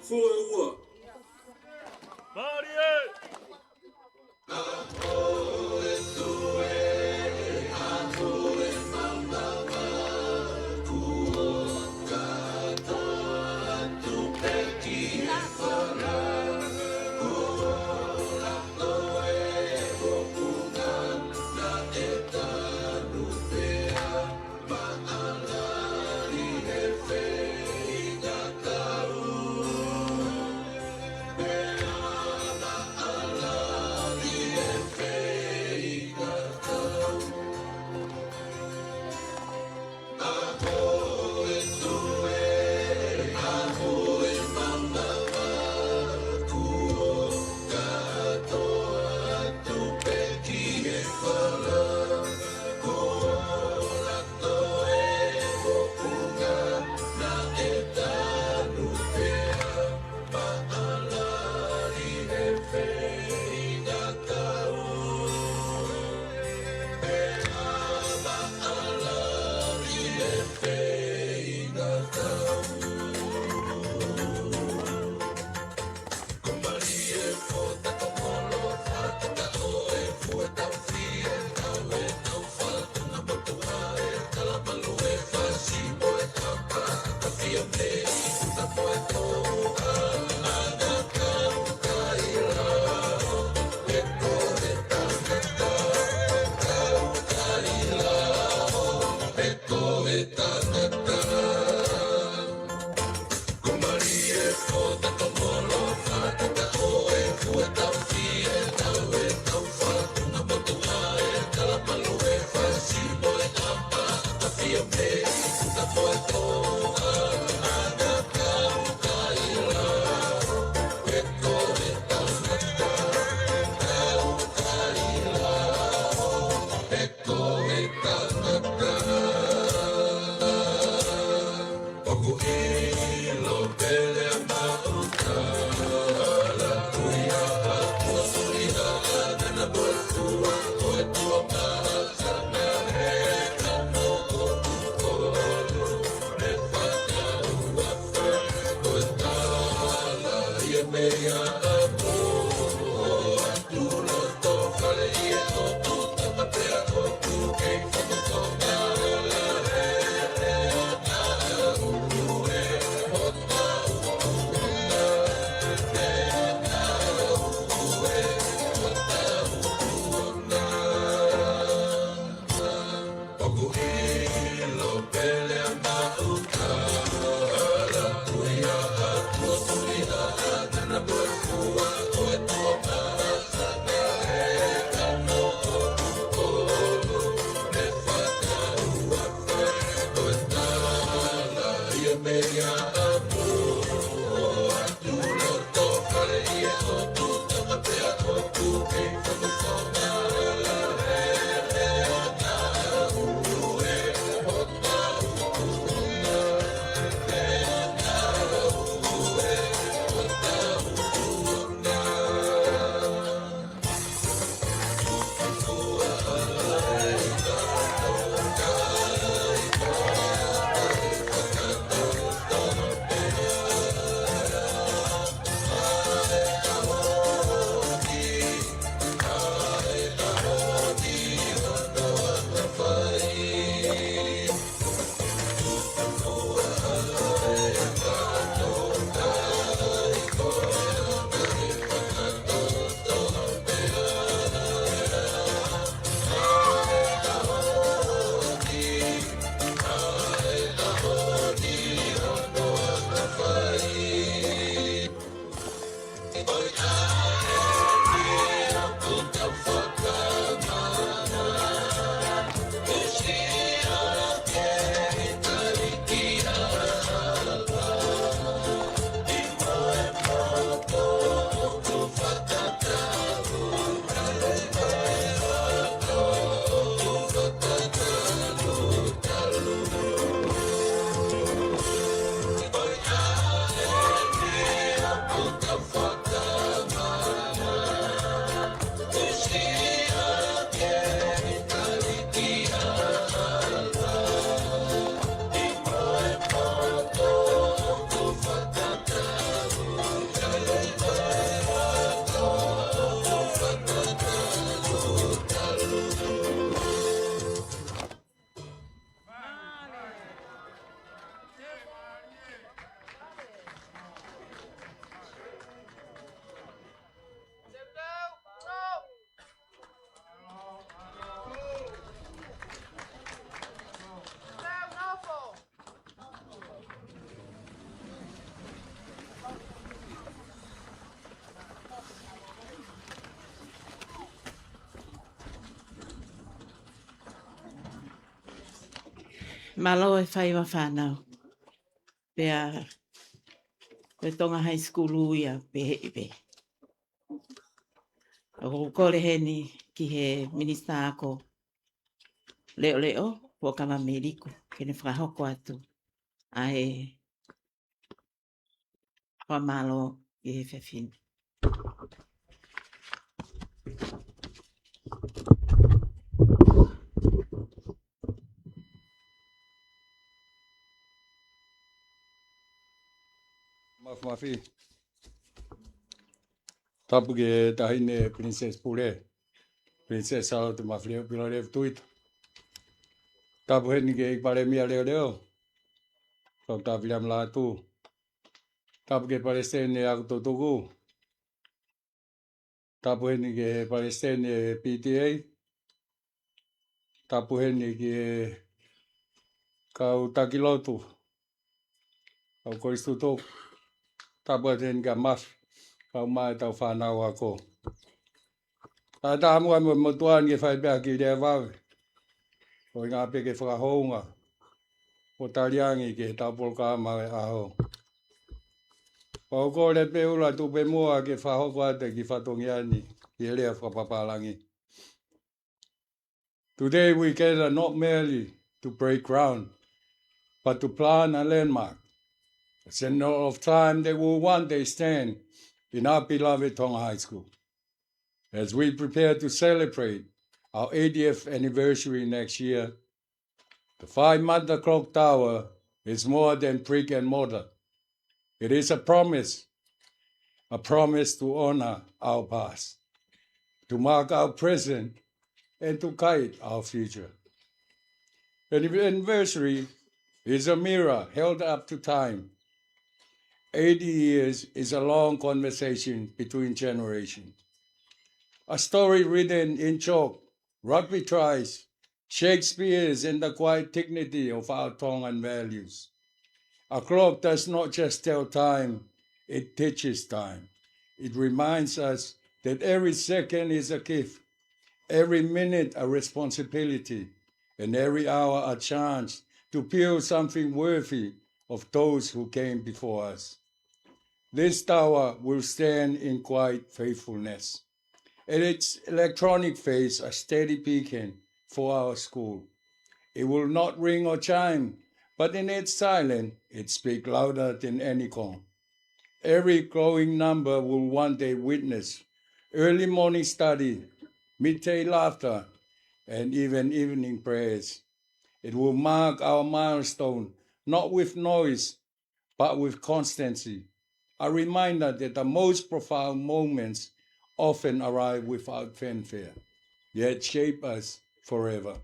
Fua ua. Malo e whai wa whanau. Pea, pe tonga high school uia pe he ipe. O kore heni ki he minista ako. Leo leo, po kama mediku, kene whakahoko atu. Ai, whamalo i he whewhini. Mafi. Tapu ke tahine Pilinisesi Pule. Pilinisesi salo te mafleo pila leo tuita. Tapu heni ke ipare mia leo leo. Kau ta vilam la tu. Tapu ke Palestine aku totoku. Tapu heni ke Palestine PTA. Tapu heni ke kau takilotu. Kau koristutok. Tapu heni ke mas. Kau mai tau whanau ako. Tā mua mo tuan ke whai pia ki rea wawe. O ngā pe ke whakahounga. O tariangi ke tāpol ka mawe aho. O kore pe ula tupe mua ke whahoko ate ki whatongiani. Ki rea whapapalangi. Today we gather not merely to break ground, but to plan a landmark. A symbol of time that will one day stand in our beloved Tonga High School. As we prepare to celebrate our 80th anniversary next year, the Faa'imata clock tower is more than brick and mortar. It is a promise a promise to honor our past, to mark our present, and to guide our future. An anniversary is a mirror held up to time. 80 years is a long conversation between generations. A story written in chalk, rugby tries, Shakespeare's, and the quiet dignity of our tongue and values. A clock does not just tell time, it teaches time. It reminds us that every second is a gift, every minute a responsibility, and every hour a chance to build something worthy of those who came before us. This tower will stand in quiet faithfulness. And its electronic face a steady beacon for our school. It will not ring or chime, but in its silence, it speaks louder than any gong. Every growing number will one day witness early morning study, midday laughter, and even evening prayers. It will mark our milestone, not with noise, but with constancy. A reminder that the most profound moments often arrive without fanfare, yet shape us forever.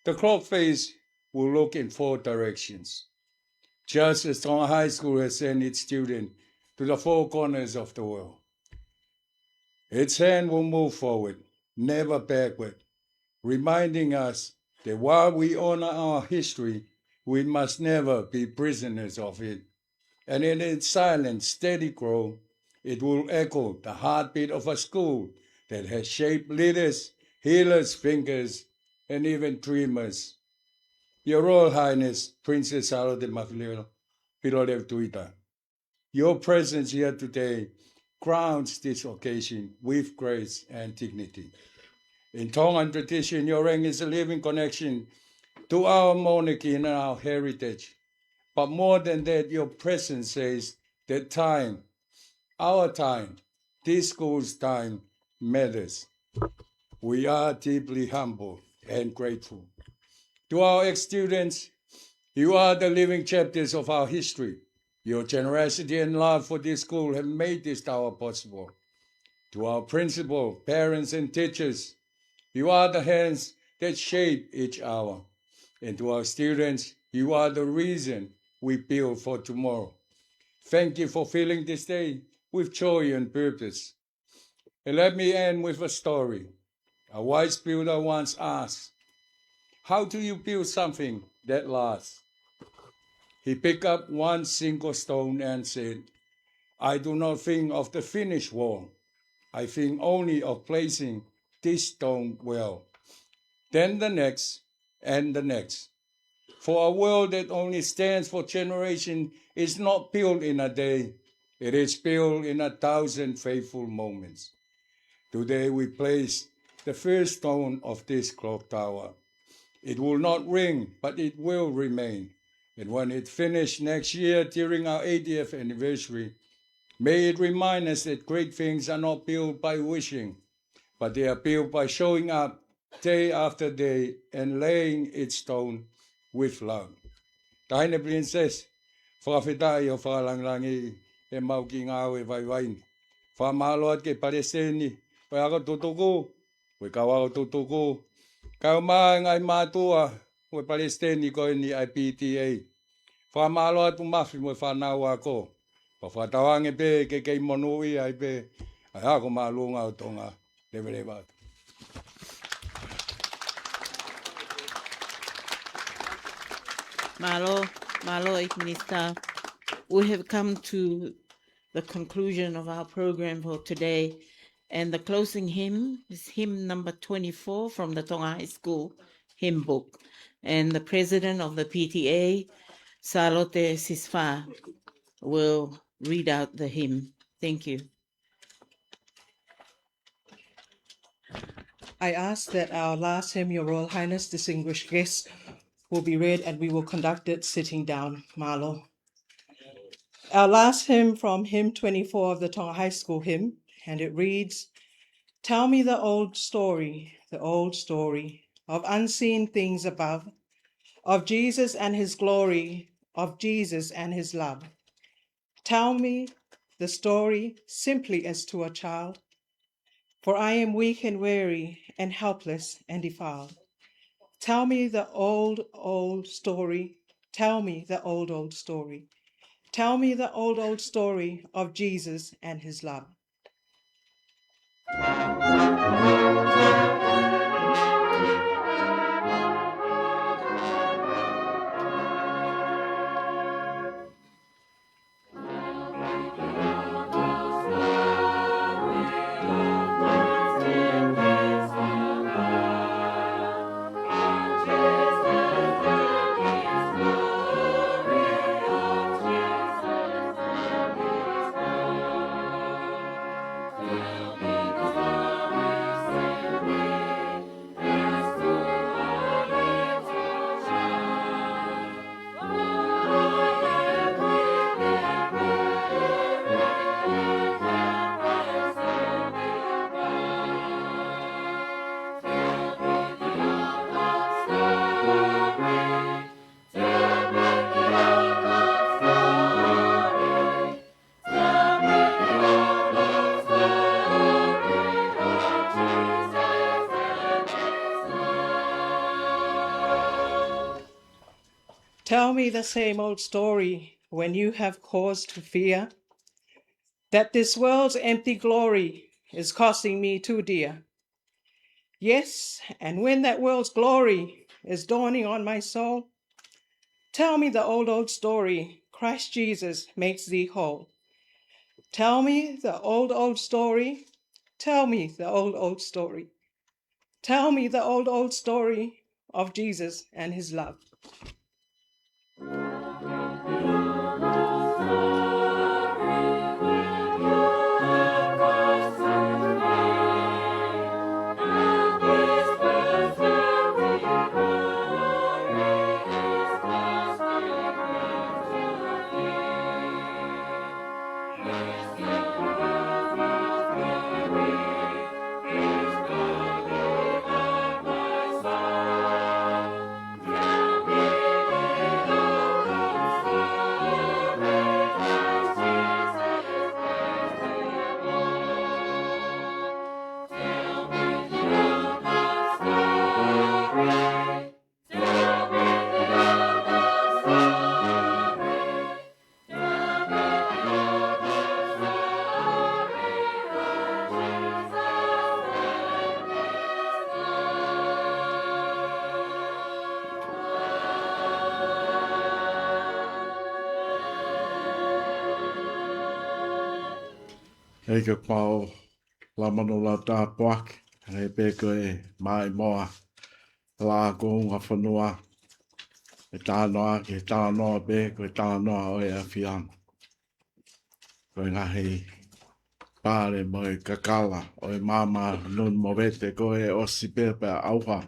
The clock face will look in 4 directions. Just as Taua High School has sent its students to the 4 corners of the world. Its hand will move forward, never backward, reminding us that while we honor our history, we must never be prisoners of it. And in its silent, steady growth, it will echo the heartbeat of a school that has shaped leaders, healers, thinkers, and even dreamers. Your Royal Highness, Princess Salo de Mafileo, Pilolev Tuita, your presence here today crowns this occasion with grace and dignity. In Tongan tradition, your rank is a living connection to our monarchy and our heritage. But more than that, your presence says that time, our time, this school's time matters. We are deeply humble and grateful. To our ex-students, you are the living chapters of our history. Your generosity and love for this school have made this tower possible. To our principal, parents, and teachers, you are the hands that shape each hour. And to our students, you are the reason we build for tomorrow. Thank you for filling this day with joy and purpose. And let me end with a story. A wise builder once asked, how do you build something that lasts? He picked up one single stone and said, I do not think of the finished wall. I think only of placing this stone well. Then the next and the next. For a world that only stands for generation is not built in a day. It is built in 1,000 faithful moments. Today we place the first stone of this clock tower. It will not ring, but it will remain. And when it finishes next year during our 80th anniversary, may it remind us that great things are not built by wishing, but they are built by showing up day after day and laying its stone with love. Tahine Princess, whakawhetai o whakalanglangi e mau ki ngāo e waiwaini. Whamaloat ke Palestini, wai ako tutuku, wai kawa ako tutuku. Kau maa ngai mātua, wai Palestini ko ni IPTA. Whamaloat pumafi mo whanau ako. Pa whatawange pe ke kei monui ai pe, ai ako maalunga o tonga lewe. Malo, Minister. We have come to the conclusion of our program for today, and the closing hymn is hymn number 24 from the Tonga High School hymn book. And the president of the PTA, Salote Sisfa, will read out the hymn. Thank you. I ask that our last hymn, Your Royal Highness, distinguished guests, will be read and we will conduct it sitting down. Malo. Our last hymn from hymn 24 of the Tonga High School hymn, and it reads, Tell me the old story of unseen things above, of Jesus and his glory, of Jesus and his love. Tell me the story simply as to a child. For I am weak and weary and helpless and defiled. Tell me the old, old story. Tell me the old, old story. Tell me the old, old story of Jesus and his love. Tell me the same old story when you have cause to fear that this world's empty glory is costing me too dear. Yes, and when that world's glory is dawning on my soul, tell me the old, old story, Christ Jesus makes thee whole. Tell me the old, old story. Tell me the old, old story. Tell me the old, old story of Jesus and his love. Hei ka pao la mano la tā poak, hei pē koe mai moa, la kounga whanua, e tānoa ki tānoa pē, koe tānoa o e a whian. Koe ngā hei pāre mo e kakala, o e māma nun mo vete koe e osi pē pē auha.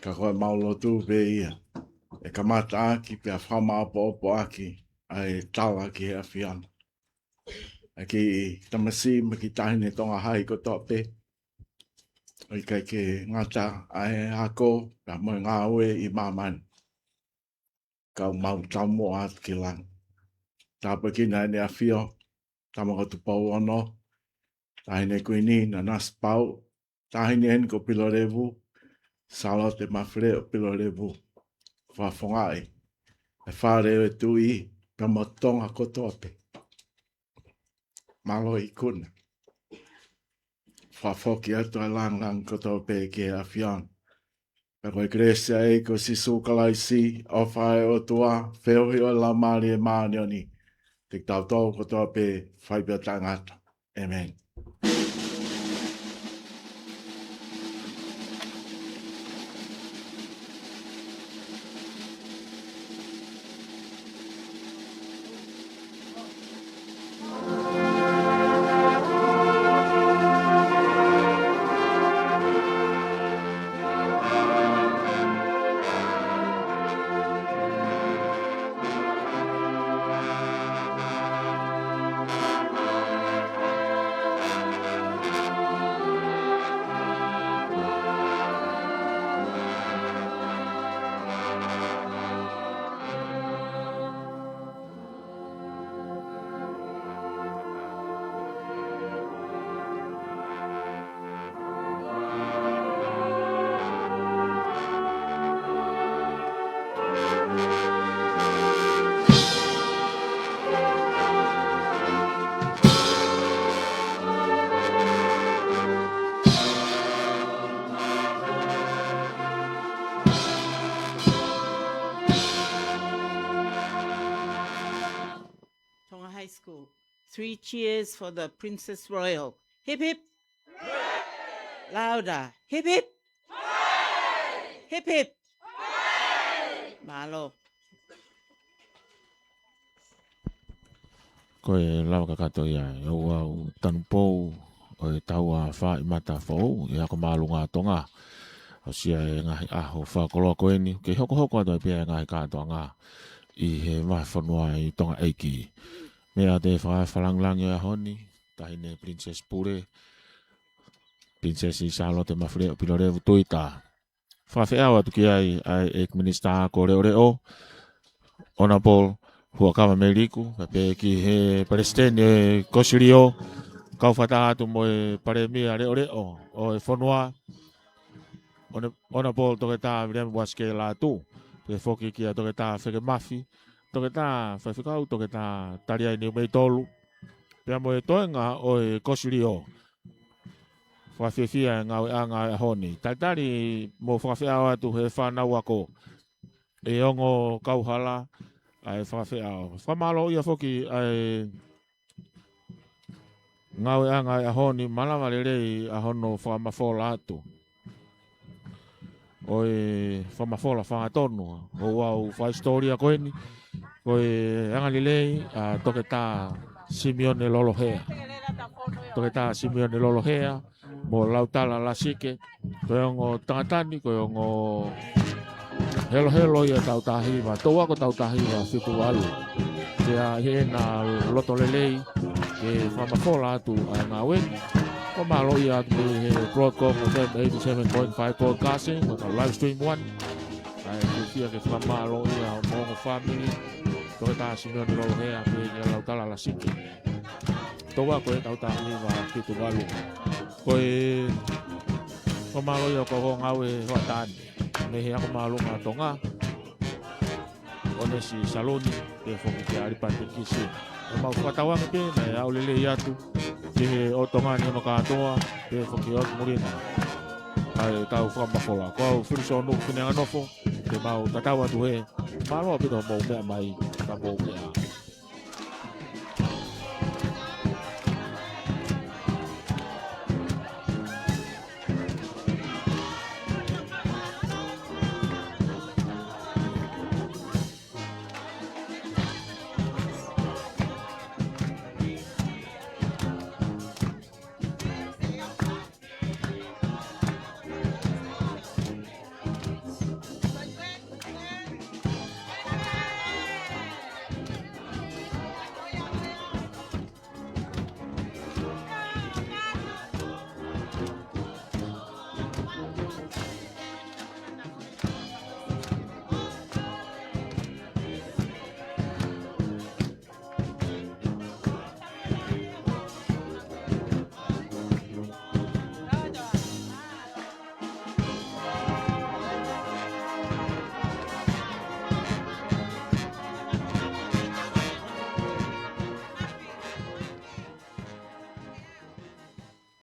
Ka koe maulo tū pē ia, e kamata aki pē a whama apo opo aki, a e tala ki e a whian. Aki tamasi ma ki tahine tonga hai ko tope. Oi kai ke ngata ai hako ka mo ngā ue I maman. Ka mau tamo at ki lang. Tapa ki nai ne a fio. Tama ko tu pau ono. Tahine kuini na nas pau. Tahine en ko pilorevu. Salo te mafre o pilorevu. Whafongai. E whare e tui. Ka mo tonga ko tope. Malo I kuna. Whafoki atu a lang koto pe ke a whian. Pe koe gresia e ko si sūkalai si, o whae o tua, wheohi o la maari e maani oni. Tik tau tau koto pe whaipia tangata. Amen. 3 cheers for the Princess Royal. Hip hip. Louder. Hip hip. Hip hip. Malo. Ko e lawa kakato ia, e au Tanupou, o e Taua Faa'imata fou, e ako malunga tonga. O sia e ngahi aho whakoloa koe ni, ke hoko ato e pia e ngahi katoa ngā, i he whawhanua i tonga eiki. Mea te whalanglangi a honi, tahine Princess Pule, Princess Charlotte Mafre o Pilore Vutuita. Whawhiawa tuki ai e minister ko reo reo, Honorable Huakawa Meriku, pe ki he presidente e Kosirio, kau whata atu mo e paremia reo reo, o e whanua, Honorable toke tā virem waske la tu, pe foki ki a toke tā wheke mafi, toke tā whawhikau, toke tā taria ni mei tolu, pe mo e toenga o e Kosirio, whawhiwhia ngā anga e honi. Taitari mo whawhiawa atu he whanau ako, e ongo kauhala, ai whawhiawa. Whamalo ia foki ai ngau anga e honi, malawa rei a hono whamafola atu. O e whamafola whangatonu, o wau whaistoria koe ni, o e angalilei a toke tā Simeone Lolohea. Toke tā Simeone Lolohea, mo lautala la sike, koe ongo tangatani, koe ongo helo ia tautahiwa, toa ko tautahiwa whitu alu. Kia he na loto lelei, ke whamafola atu a ngā weni, ko malo ia atu he Broadcom o FM 87.5 podcasting, o ka livestream 1, ai whiwhia ke whamalo ia o mongo family, toke tā Simeone Lolohea, ke lautala la sike. Toa koe tautahiwa whitu alu. Koe whamalo ia ko ho ngau e hoatani. Me he ako malunga tonga. One si saloni, pe foki ke aripate kisi. E mau whakatawanga pe, me au lele iatu. Ke he o tonga ni ono katoa, pe foki o murina. Ai tau whamafola. Ko au whiriso nuk whine anofo, ke mau tatawa tu he. Malo apito mou mea mai, ka mou mea.